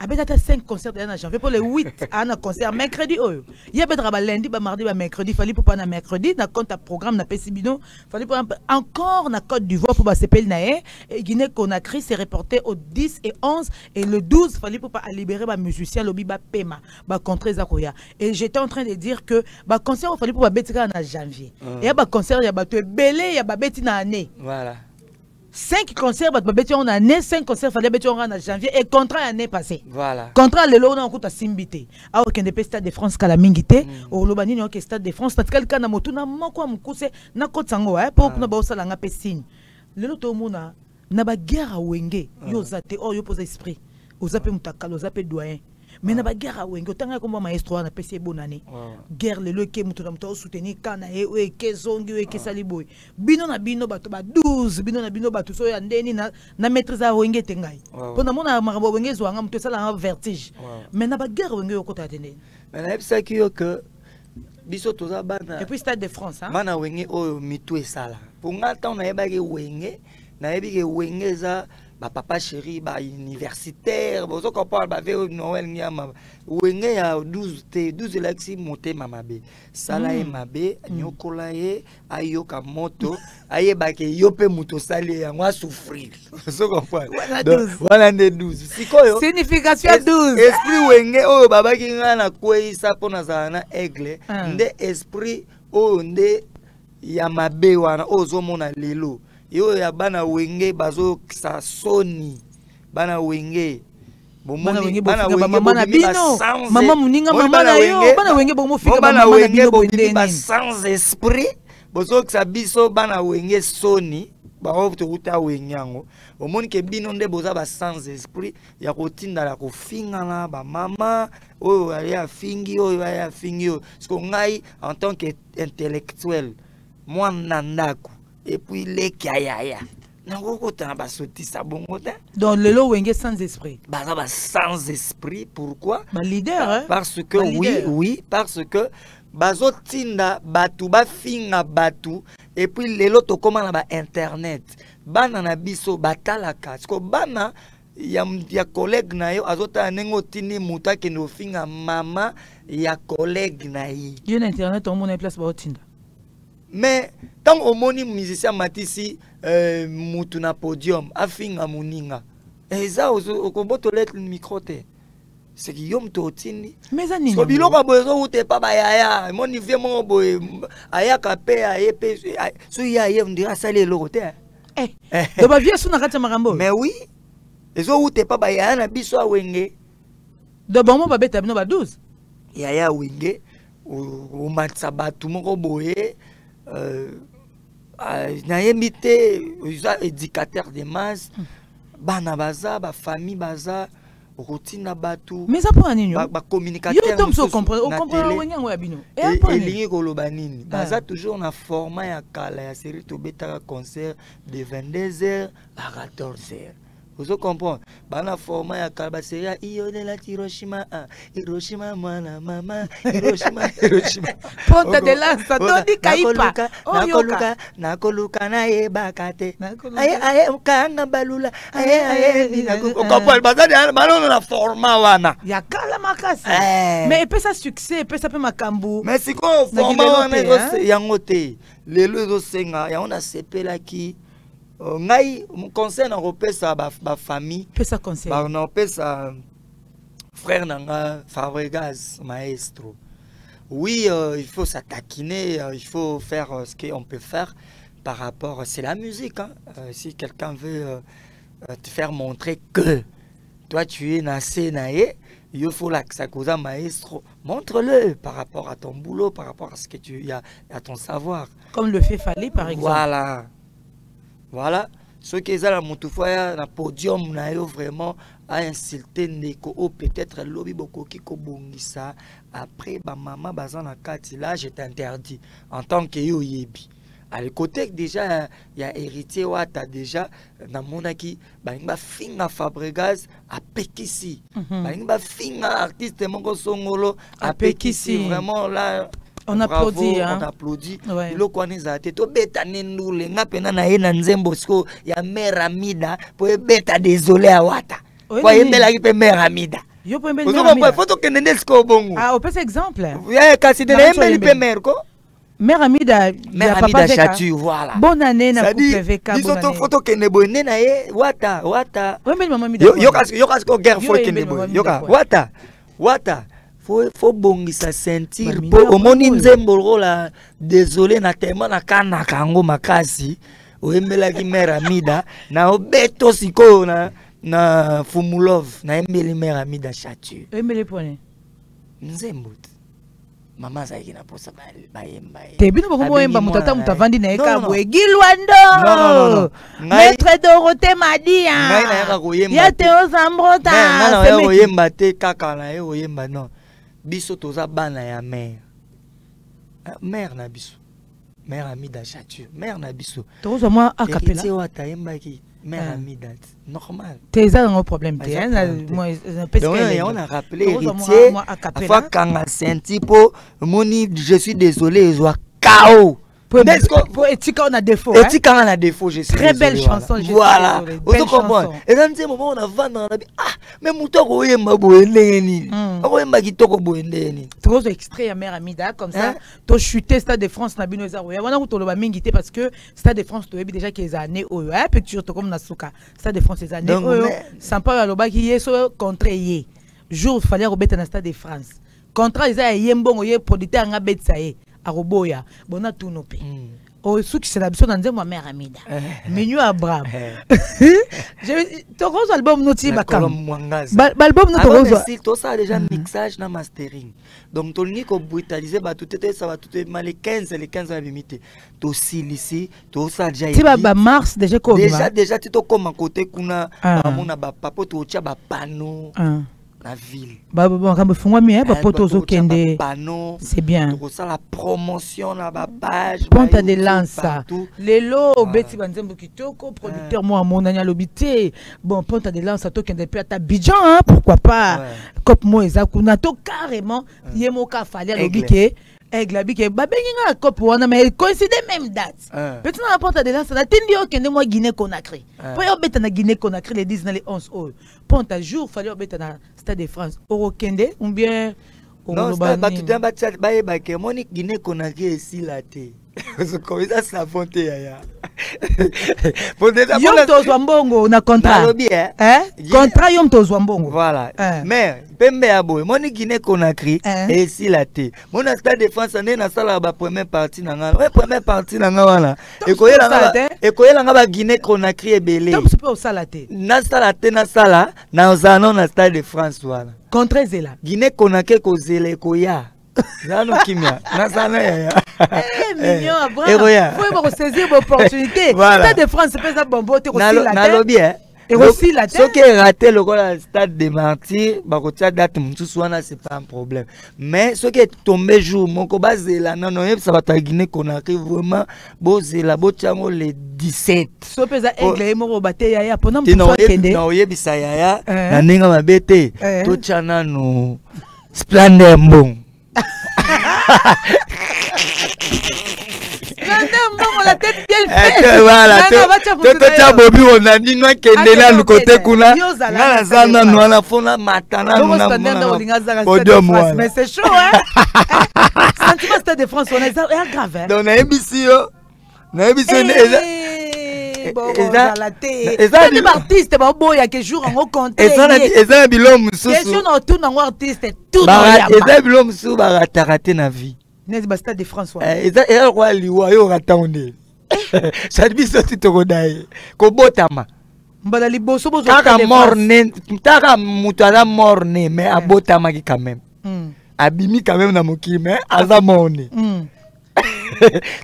abeta 5 concerts en janvier pour les 8 un concert mercredi oyo ya betra ba lundi ba mardi ba mercredi fallait poupa na mercredi na compte programme na Pesibino fallait encore na Côte d'Ivoire pour ba sepel na et Guinée Conakry s'est reporté au 10 et 11 et le 12 fallait poupa libérer ba musicien lobby ba pema ba contre Zakoya et j'étais en train de dire que ba concert fallait poupa betika na janvier et ba concert ya ba to belé ya ba beti na année voilà 5 concerts en année, 5 concerts fallait en janvier et contrat l'année passée. Voilà. Contrat le lot on a simbité. Ah aucun des stade de France kala mingité au lobani no ke stade de France parce que kana motu na moko mukuse na kotsango pour na ba osala nga pe signe. Le lot to mona na ba guerre wenge yo zate oh yo pose esprit. Ozape mutakalo ozape doyen. mais na ba guerre wenge otanga komba maestro na PC bonne année guerre le ke mutu na mutu soutenir kana e we ke zongi we ke saliboy bino na bino bato ba 12 bino na bino bato so ya ndeni na maîtrise a wenge tengai pona mona makambo wenge zwanga mutu sala vertige mais na ba guerre wenge okota tene mais na epsa ki yo que biso toza bana et puis Stade de France hein bana wenge oyo mitu esala pour nga tant na yebaki wenge na yebiki wenge za ba papa chéri ba universitaire bozo comprendre ba ve Noël nyama wenge ya 12 te 12 laxi monter mamabe sala e mabe nyokola ye ayoka moto aye ba ke yope muto sali ya ngwa souffrir bozo comprendre voilà ne 12 sikoyo signification 12 esprit wenge oyo babaki nga na kwei pona za na aigle nde esprit oyo nde ya mabe wana ozo mona lelo yo ya bana wenge bazo sa soni bana wenge bomoni bana wenge mama na bino mama muninga mama na yo bana wenge bomo fika bana wenge bomoni ba sans esprit bozo sa biso bana wenge soni ba ofto uta wenyango bomoni ke bino nde boza ba sans esprit ya kotinda la kofinga na ba mama oyo ya fingi oyo ya fingi sko ngai en tant que intellectuel moi nandako et puis les kayaya n'angoko tana ba sotisa bongo ta donc lelo wenge sans esprit ba sans esprit pourquoi ba leader hein? Parce que oui parce que bazo tinda batu ba finga batu et puis lelo to koma na ba internet bana na biso batala ko bana ya collègue na yo azota nengo tini muta ke no finga mama ya collègue na yi yo na internet on mona place ba otinda. Mais tant au moni musicien matisi mutu na podium afinga muninga eza okoboto let micro te c'est que yom to tini mais ani so biloko bozo ute pa ba yaya moni vie mo boy aya kape aye pe so yaya ndira sale loko te do ba vie so na kata makambo mais oui ezo ute pa ba yaya na biso awenge do ba mo ba beta bino ba 12 yaya wenge o matsa batu moko boye naïmité éducateur de masse bana baza ba famille baza routine batu mais ça pour anini ba communicateur yo donc so comprendre wenyango ya bino et lingi koloba nini baza toujours na format ya kala ya série to beta concert de 22h à 14h. Vous comprenez? Bana format ya kalba seria iyo de la Hiroshima Hiroshima mwana mama Hiroshima ponta de lança dodi kaipa nakoluka na ebakate aye kanga balula aye okapal bazali bana na format wana ya kala makasi mais epesa succès epesa pe makambu mais siko format wana yango te lelo zo senga ya ona sepelaki ngai conseil na repesa ba famille pesa conseil ba na pesa frère nanga Fabregas maestro oui il faut s'attaquiner il faut faire ce qu'on peut faire par rapport c'est la musique hein. Si quelqu'un veut te faire montrer que toi tu es nassé naé il faut la sakoza maestro montre-le par rapport à ton boulot par rapport à ce que tu as à ton savoir comme le fait Fally par exemple voilà ce qui est là moutoufoya na podium na yo vraiment a insulté ndeko ou peut-être lobby beaucoup qui ko bongisa après ba maman bazan na kati là je t'interdis en tant que yo yebi à le côté déjà il y a héritier wata déjà na monaki ba finga Fabregas a pekisi ba finga artiste moko songolo a pekisi vraiment là. On applaudit, hein? On applaudit. Le connaît to beta nendule ngapena na yena nzembo siko ya mère Amida po beta désolé à wata. Kwa yembela ki pe mère Amida. Yo po mbeli mère Amida. Photo kenende siko bongo. Ah, au petit exemple. Ya kasi de yembeli pe mère ko. Mère Amida, mère Amida chatu voilà. Bonne année na coupe VK. Ils ont photo kende bonne na ye wata. Oui mais maman Amida. Yo kasi ko guerre fo kende bonne. Yo ka wata. Faut bongisa sentir po omoni nzembo la désolé na tellement na kana kango makasi oembela ki mère Amida na obeto siko na Fumulov na embeli mère Amida chatu embele pone nzembo maman azalaki na posa bayemba te bino bokomoyemba moto ata moto avandi na ye kabwe gilwando maître Dorothée madi ngai nayaka koyemba ya te ozambrota ngai nayaka koyemba te kaka na ye koyemba non biso toza bana ya mère mère na biso mère Amida Chature mère na biso tokozwa mwa acapella te wata yembaki mère Amida normal te eza nango problème te on a rappelé héritier afa kanga senti po moni je suis désolé ezwa KO pour Etika on a défaut. Etika on a défaut, je suis très belle chanson. Voilà. Vous comprenez? Et dans ce moment on a vendu mais muto koyemba boyende ni. Koyemba kitoko boyende ni. Trop extrait à mère Amida comme ça. To chuter Stade de France na bino za roya. Wana ko loba mingi te parce que Stade de France to yebi déjà qu'ils années oyo. Picture to comme nasuka. Stade de France les années oyo. Sans pas loba ki yeso contre ye. Jour fallait robeta na Stade de France. Contrat ils a yembongo ye producteur nga betsa ye. Aroboya bona tunope o suki c'est la biso na nzembo mère Amida menu Abraham je tokozo album noti bakam album noto to ça déjà mixage na mastering donc tolingi ko brutaliser ba tout était ça va tout les 15 à limité to silisi to ça déjà ti ba mars déjà ko déjà ti to comme côté kuna mona ba papo to tia ba panneau la ville. C'est bien. Ça la promotion la page. Ponte de lança. Lelo beti banzembo kitoko producteur moi mon anya lobité. Bon ponte de lança to kende pe ta Bidjan hein, pourquoi pas. Cop moi ezakuna to carrément yemoka fallait lobike. Aigle bike babenga cop wana mais coïncide même date. Petit na ponte de lança na tindi o kende moi Guinée Conakry. Po yo beta na Guinée Conakry les 10 na les 11 heures. Ponte à jour fallait beta na Stade de France. Orokende ou bien non, Stade Batutin Batia Baye Monique Guinée Conakry ici la té. Comme ça ça fonte ya. Yom tozwa mbongo na contrat. Contrat yom tozwa mbongo. Voilà. Mais pembe ya boy Monique Guinée Conakry ici la té. Mon Stade de France na sala ba première partie na nga. Ouais première partie na nga wana. Ekoyela nga ba Guinée Conakry ebele. Tom super au sala té. Na sala té na sala na ozano na Stade de France wana. Contre Zela. Guinée Conakry ko zele koya. Zano kimia. Na sana ya. Mignon Abraham. Faut me saisir l'opportunité. Stade de France peut ça bombo te aussi la na lobby et aussi la tête. Ce qui est raté le Stade des Martyrs, ba ko tia date mutusu wana c'est pas un problème. Mais ce qui est tombé jour mon ko bazela non ça va ta Guinée Conakry vraiment bozela bo tiango le 17. So peza aigle mo baté ya pona mpo kende. Na oyebisa ya na ninga mabete to tiana no Splendeur bon. La tête bien faite. Voilà. Toto Bobi on a dit non kende na le côté kuna. Na zana no na fona matana na. Mais c'est chaud hein. Sentiment Stade de France on est grave hein. Donc na ABC yo. Na ABC la tête. Les artistes ba boya que jour en compte. Eza bilom mususu. Question na tout na artiste tout. Eza bilom mususu ba raté na vie. N'est pas Stade de France. Eza roi liwa yo ratonde. Ça dit ça tu te rodai. Ko botama. Mbala liboso bozo taka morne, taka mutala morne mais abotama ki quand même. Abimi quand même na mokili mais aza morne.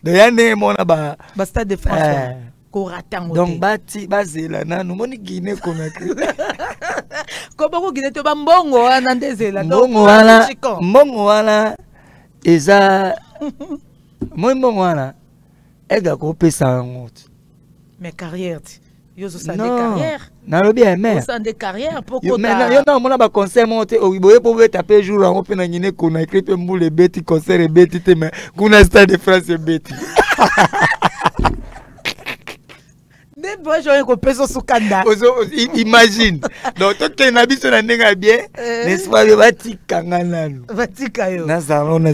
Donc yane mona ba Stade de France. Ko ratango. Donc bati bazela na no moni Guinée Conakry. Ko bako Guinée to ba mbongo wana ndezela. Mbongo wana eza mbongo wana ega ko pesa ngoto. Mais carrière yo zo sa de carrière. Na lobi mais. Zo sa de carrière pourquoi ta. Yo na mona ba concert monte o boye po be taper jour en pe na Guinée Conakry pe mbule beti concert beti te mais kuna Stade de France beti. Imagine. Donc, tout le monde bien. N'est-ce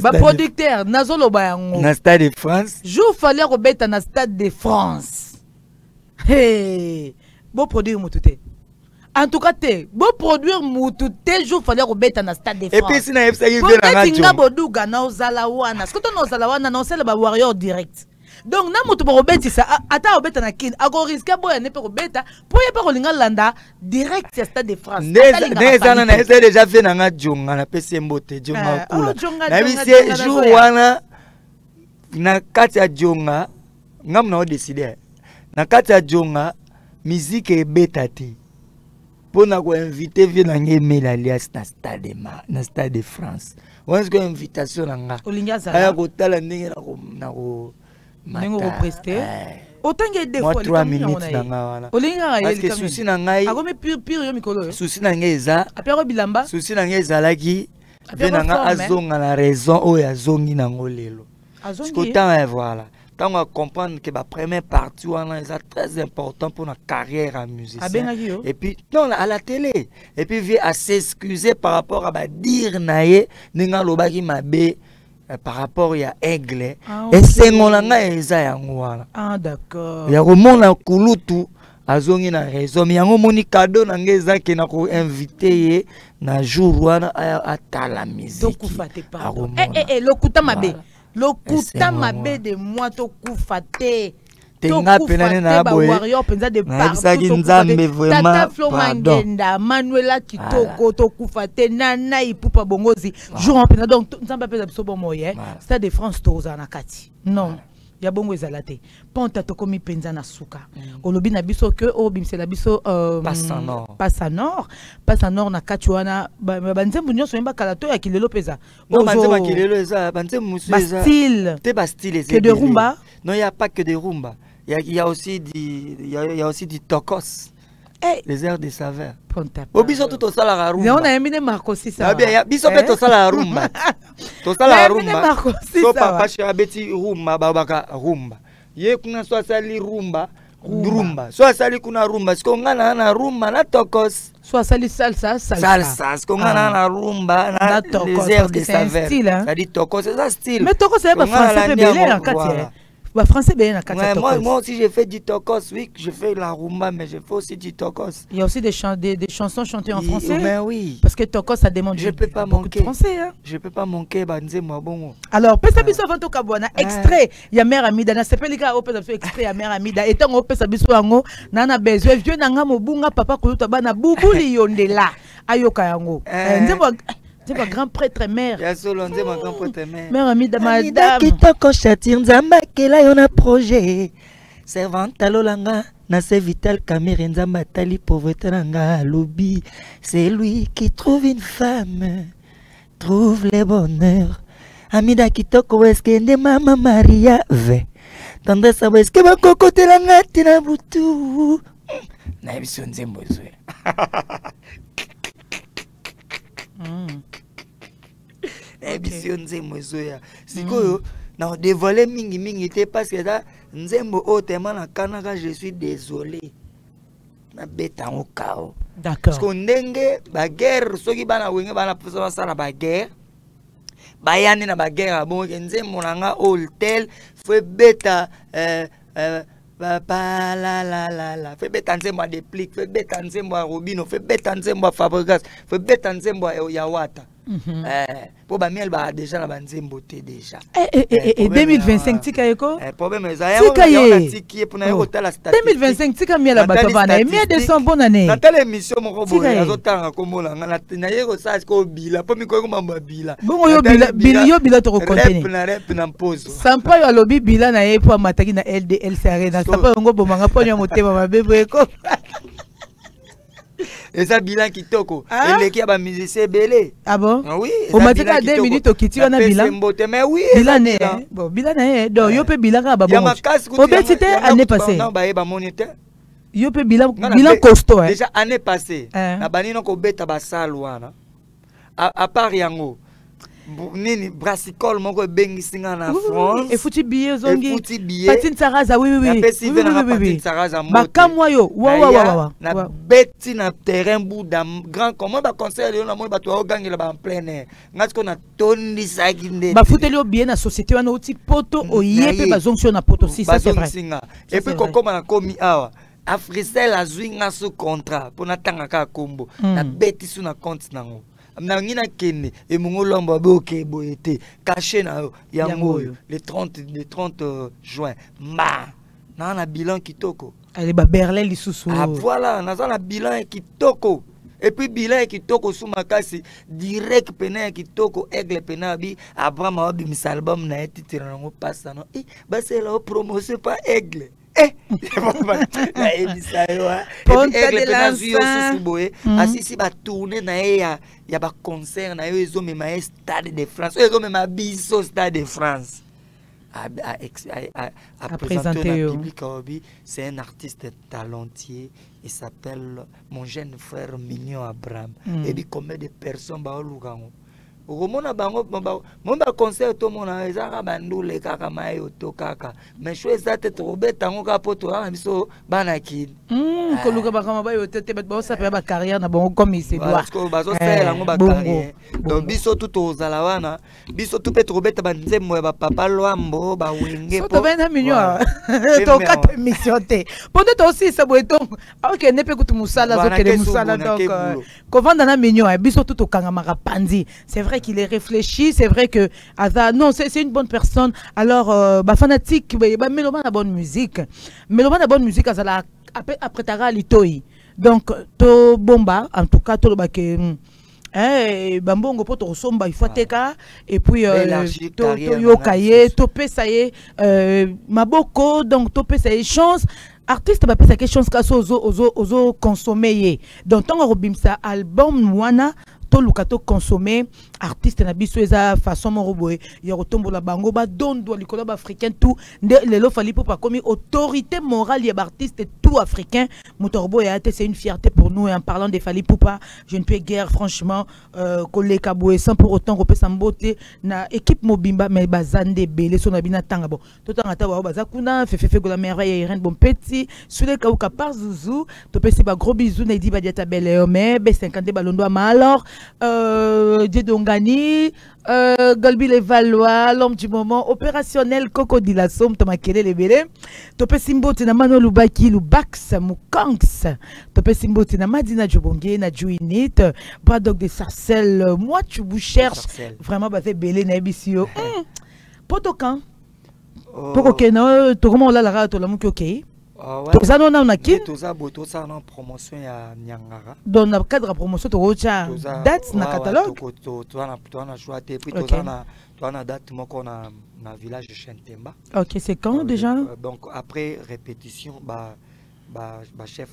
pas? Producteur, na Stade de France. Je fallait remettre na Stade de France. Hey, beau produire moutouté. En tout cas, beau produire moutouté, je fallait remettre na Stade de France. Et puis, si na radio. Boduga na ozalawana. Ce que tu na ozalawana, non c'est le warrior direct. Donc na moto ba robeti ça ata obeta na kin ako risque boya ne pe robeta pour y pas kolinga landa direct à Stade de France. Nezana na ese déjà fait na nga jonga na pese mbote jonga kula. Na bise jour wana na kati ya jonga ngam na décider. Na kati ya jonga musique e beta te. Pona ko inviter vie na ngeme alias na Stade de France. On se invitation na nga. Olinga za. Aya ko tala ndenge na ko Nengo prester. Autant que des fois 3 minutes na nga wana. Olinga parce que souci na ngai. Ako me pire yo mikolo. Souci na ngai eza. Apero bilamba. Souci na ngai ezalaki. Ve na nga azonga na raison oyo azongi na ngolelo. Azongi. Parce voilà. Tant on comprendre que la première partie est très important pour notre carrière en musicien. Et puis non à la télé. Et puis vient à s'excuser par rapport à dire naie ninga lobaki mabe par rapport à aigle et c'est mon langa eza yango wana. Ah d'accord. Ya komona kulutu azongi na raison mais yango moni cadeau na ngeza ke na ko inviter na jour wana à la musique. Donc fate pas. Lokuta mabe. Lokuta mabe de moi to kufate. Tenga penane na boye. Warrior penza de partout. Nzambe vraiment. Tata Flo Mangenda, Manuela Kitoko to kufate nana ipupa bongozi. Jour en penza donc nzamba penza biso bon moye. Stade de France to za na kati. Non. Ya bongo ezalate. Ponta to komi penza na suka. Olobi na biso ke o bimsela biso Passanor na kati wana banzembu nyonso yemba kala to ya kilelo peza. Non banzembu kilelo eza banzembu musu eza. Style. Te ba style que de rumba. Non, il y a pas que de rumba. Il y a aussi du tokos. Hey. Les airs de saveur. Au biso tout au sala rumba. On a mis des marques aussi ça. Ah bien, biso peut au sala rumba. To sala rumba. So papa chéra beti rumba babaka rumba. Ye kuna so sali rumba. Rumba. So sali kuna rumba. Sko ngana na rumba na tokos. So sali salsa. Salsa. Sko ngana na rumba na les airs de saveur. Ça dit tokos, c'est ça style. Mais tokos c'est pas français belé en quartier. Bah français bien à moi aussi j'ai fait du tokos, oui, je fais la rumba mais je fais aussi du tokos. Il y a aussi des chansons chantées en français. Ben oui. Parce que tokos ça demande je peux pas manquer français hein. Je peux pas manquer banze moi bon. Alors pesa biso avant to kabwana extrait ya mère Amida na sepelika o pesa extrait ya mère Amida et tant o pesa biso yango nana besoin vieux nanga mobunga papa kuluta bana bubuli yondela ayoka yango. C'est ma grand prêtre mère. Ya solo nze ma grand prêtre mère. Mère Amida madame. Kitoko chatir nzamba kela yona projet. Servante alolanga na se vital camere nzamba tali pauvreté nanga lobby. C'est lui qui trouve une femme, trouve le bonheur. Amida kitoko eske nde mama Maria ve. Tendresse eske ba kokotela ngati na butu. Na biso nzembo zo. Émission nzembo zoya sikoyo na dévoiler mingi te parce que da nzembo o tellement na kanaka je suis désolé na beta au chaos. D'accord. Parce que ndenge ba guerre soki bana wenge bana posa sala ba guerre bayani na ba guerre bon nzembo nanga hotel faut beta Papa la fait beta nzembo déplique fait beta nzembo Robino fait beta nzembo Fabregas fait beta nzembo Yawata. Pour Bamiel ba déjà la banzembo te déjà. Et 2025 tika yeko? Problème tika ye pour na hotel la station. 2025 tika miela bato bana et mieux de son bonne année. Na telle émission mon boy azotanga komola na yeko ça ko bila po mi ko mamba bila. Bon yo bila to ko contenir. Rep na pose. Sampa yo lobi bila na ye po mataki na LDL Arena. Sampa ngo bomanga po nyo motema mabebo eko. Et ça bilan qui toko et les qui a ba musicien belé. Ah bon? Oui. On m'a dit à 2 minutes au kiti on a bilan. Mais oui. Bilan bon bilan donc yo pe bilan ka ba bon. Au bet c'était année passée. Non ba ba moniteur. Yo pe bilan costaud hein. Déjà année passée. Na bani no ko beta ba salwana. À part yango. Nini brassicole moko bengi singa na France. Et fouti billet zongi. Et fouti billet. Patine Saraza oui. Patine Saraza mo. Bakamwa wa. Na beti na terrain bouda grand comment ba concert yo na mo ba to ogangela ba en plein air. Ngati ko na tondi saginde. Ba fouteli o bien na société wana oti poto oyepe ba zonction na poto si ça c'est vrai. Et puis kokoma na komi awa. Africell azwinga sous contrat pour na tanga ka kombo. Na beti sous na compte nango. nangina kene et mongolomba boke boyete caché na yango le 30 juin ma na bilan kitoko elle ba Berlin lisusu ah voilà na bilan kitoko et puis bilan kitoko sous makasi direct pena kitoko aigle pena bi Abraham abi misalbum na titre nango passa no ba c'est la promotion pas aigle la émission aigle pena zuyo sous boé asisi ba tourner na ya ba concert na yo ezo mema Stade de France ezo mema biso Stade de France à présenter au public. C'est un artiste talentueux, il s'appelle mon jeune frère Mignon Abraham. Et puis combien de personnes ba lugango Romona bango mon concert to mona ezaka bandule kaka mayo to kaka mais choisa tete robeta ngo ka poto na biso bana kid ko luka ba kama ba yo tete ba sa ba carrière na bon comme il se doit parce que bazo sela ngo ba carrière donc biso tout ozala wana biso tout peut robeta ba nzembo ba papa loambo ba wenge po to bena Mignon to kata mission te pendant to aussi ça boeto OK ne peut kutu musala zo kele musala donc ko vanda na Mignon biso tout okanga makapandi c'est vrai qu'il est réfléchi, c'est vrai que non, c'est une bonne personne. Alors, fanatique, mélomane la bonne musique. Mélomane la bonne musique, après Tara Litoi. Donc, to bomba, en tout cas, to le bambongo po to somba il faut teka et puis to yokaye to pesaye maboko donc to pesaye chance artiste ba pesa quelque chose kaso ozo consommer donc tant robimsa album wana to lukato consommer artiste na biso eza façon moroboé ya kotombola bango ba dondo likolo ba africain tout lelo fali po pa komi autorité morale ya artiste tout africain motorbo ya c'est une fierté pour nous et en parlant des Fally Ipupa je ne peux guère franchement koleka boé sans pour autant repesa mbote na équipe mobimba mais bazande belé so na bina tanga bon to tanga ta ba bazakuna fefe gola merveille Irène bon petit sule kauka par zouzou to pesi ba gros bisous na di ba diata belle mais B50 balondo ma alors Djedongani, Galbi les Valois, l'homme du moment, opérationnel Cocodile la Somme, Tomakele les Bélé, Topé Simbo Tinamano Lubaki, Lubax, Moukanks, Topé Simbo Tinamadina Djobongé, Nadjouinit, Bradok de Sarcelles, moi tu vous cherches, vraiment basé Bélé, Nabissio, Potokan, Pokokeno, Tokomo la Lara, Tolamuki, ok. Toza non on a qui toza boto ça en promotion ya Nyangara dans le cadre de promotion toza date na catalogue toi na choisi puis toi na date moko na village de Chentemba. OK, c'est quand déjà donc après répétition chef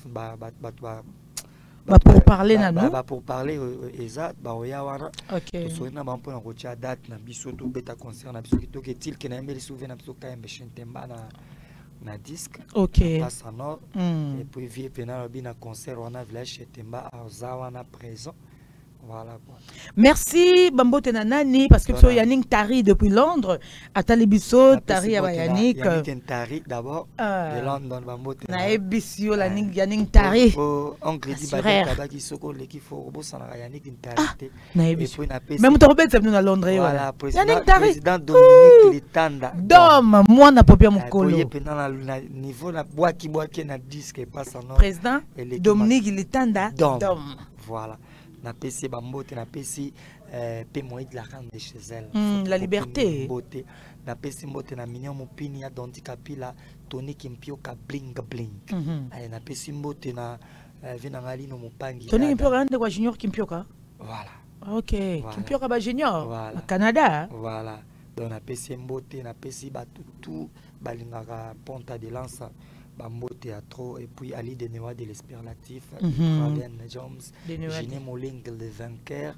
pour parler na nous pour parler exact oya wana OK so na ba mpona ko tia date na biso to beta concert na biso to ke til ke na mbeli souvenir na biso ka mbe Chentemba na disque OK passe en or et puis vie penal bina concert on a village Temba azawa na présent voilà quoi. Merci Bambo Tenanani parce que so Yannick Tari depuis Londres Atalibiso Tari ya Yannick Tari d'abord de London Bambo na ebisio la Yannick Tari oncle di baba ki soko l'équipe faut bossa na Yannick Tari na ebisio même to robet ça na Londres voilà Yannick Tari président Dominique Litanda Dom moi na popia mokolo na niveau na boaki na disque passe en or président Dominique Litanda Dom voilà na PC bambote na PC pe moïse la reine de chez elle la liberté beauté na PC mbote na Mignon Mopini ya Dondi Kapila Tony Kimpio ka bling bling na PC mbote na vina ngali no mopangi Tony Kimpio ande kwa junior Kimpio ka voilà OK Kimpio ka ba junior au Canada voilà donc na PC mbote na PC ba tout balingaka ponta de lance Bambote à trop et puis Ali Denewa de l'Esperlatif, Fabian Jones, Giné Moling le vainqueur,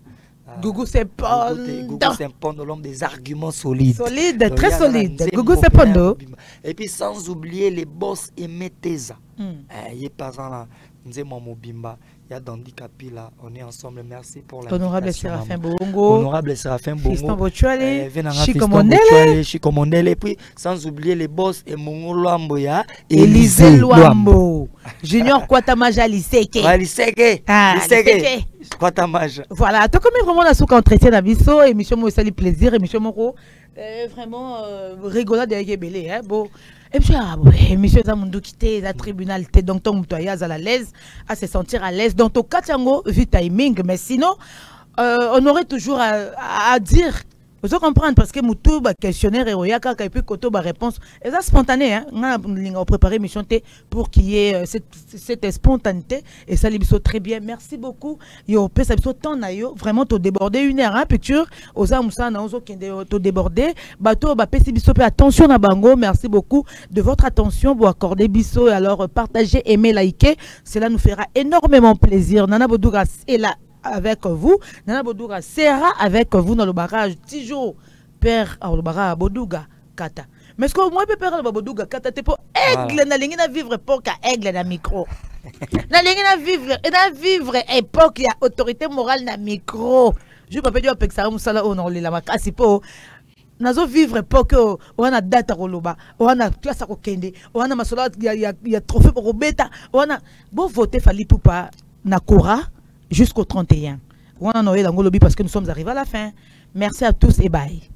Gougou Sempondo, l'homme des arguments solides. Solide, très solide. Gougou Sempondo. Et puis sans oublier les boss et Meteza. Il est pas là, Nzemo Mobimba. Il y a Dondi Kapila, on est ensemble, merci pour la Honorable Séraphin Bongo. Honorable Séraphin Bongo. Fiston Bochuale, Chikomondele. Et puis, sans oublier les boss et Mongo Luamboya. Élisée Luambo. Junior Kwatamaja Liseke. Liseke. Kwatamaja. Voilà, toi comme vraiment la souka entretien d'abisso, émission moi ça plaisir, émission moko vraiment rigolade avec Belé, hein, bon. Et puis, monsieur Zamundu quitté la tribunal, donc ton moutoyaz à l'aise, à se sentir à l'aise. Dans ton cas, vite timing, mais sinon, on aurait toujours à dire. Vous comprendre parce que Moutou, questionnaire et Oyaka, et puis Koto, réponse. Et ça, spontané, hein. On a préparé une mission pour qu'il y ait cette spontanéité. Et ça, l'ébisseau très bien. Merci beaucoup. Yo, ça temps vraiment, t'as débordé 1 heure, hein, picture. Osa Moussa, t'as débordé. Bateau, attention à Bango. Merci beaucoup de votre attention. Vous accordez bisso. Alors, partagez, aimez, likez. Cela nous fera énormément plaisir. Nana Bodouga est là avec vous. Nana Bodouga sera avec vous dans le barrage. Toujours père le barrage Bodouga Kata. Mais ce que moi je peux faire le Bodouga Kata, c'est pour aigle na lingi na vivre pour ka aigle na micro. Na lingi na vivre époque il y a autorité morale na micro. Je peux pas dire que ça musala on la makasi po. Nazo vivre époque on a data koloba, on a classe ko kende, on a masola il y a trophée pour beta, on a bon voter fali poupa na Kora jusqu'au 31. On a Noël en Golobi parce que nous sommes arrivés à la fin. Merci à tous et bye.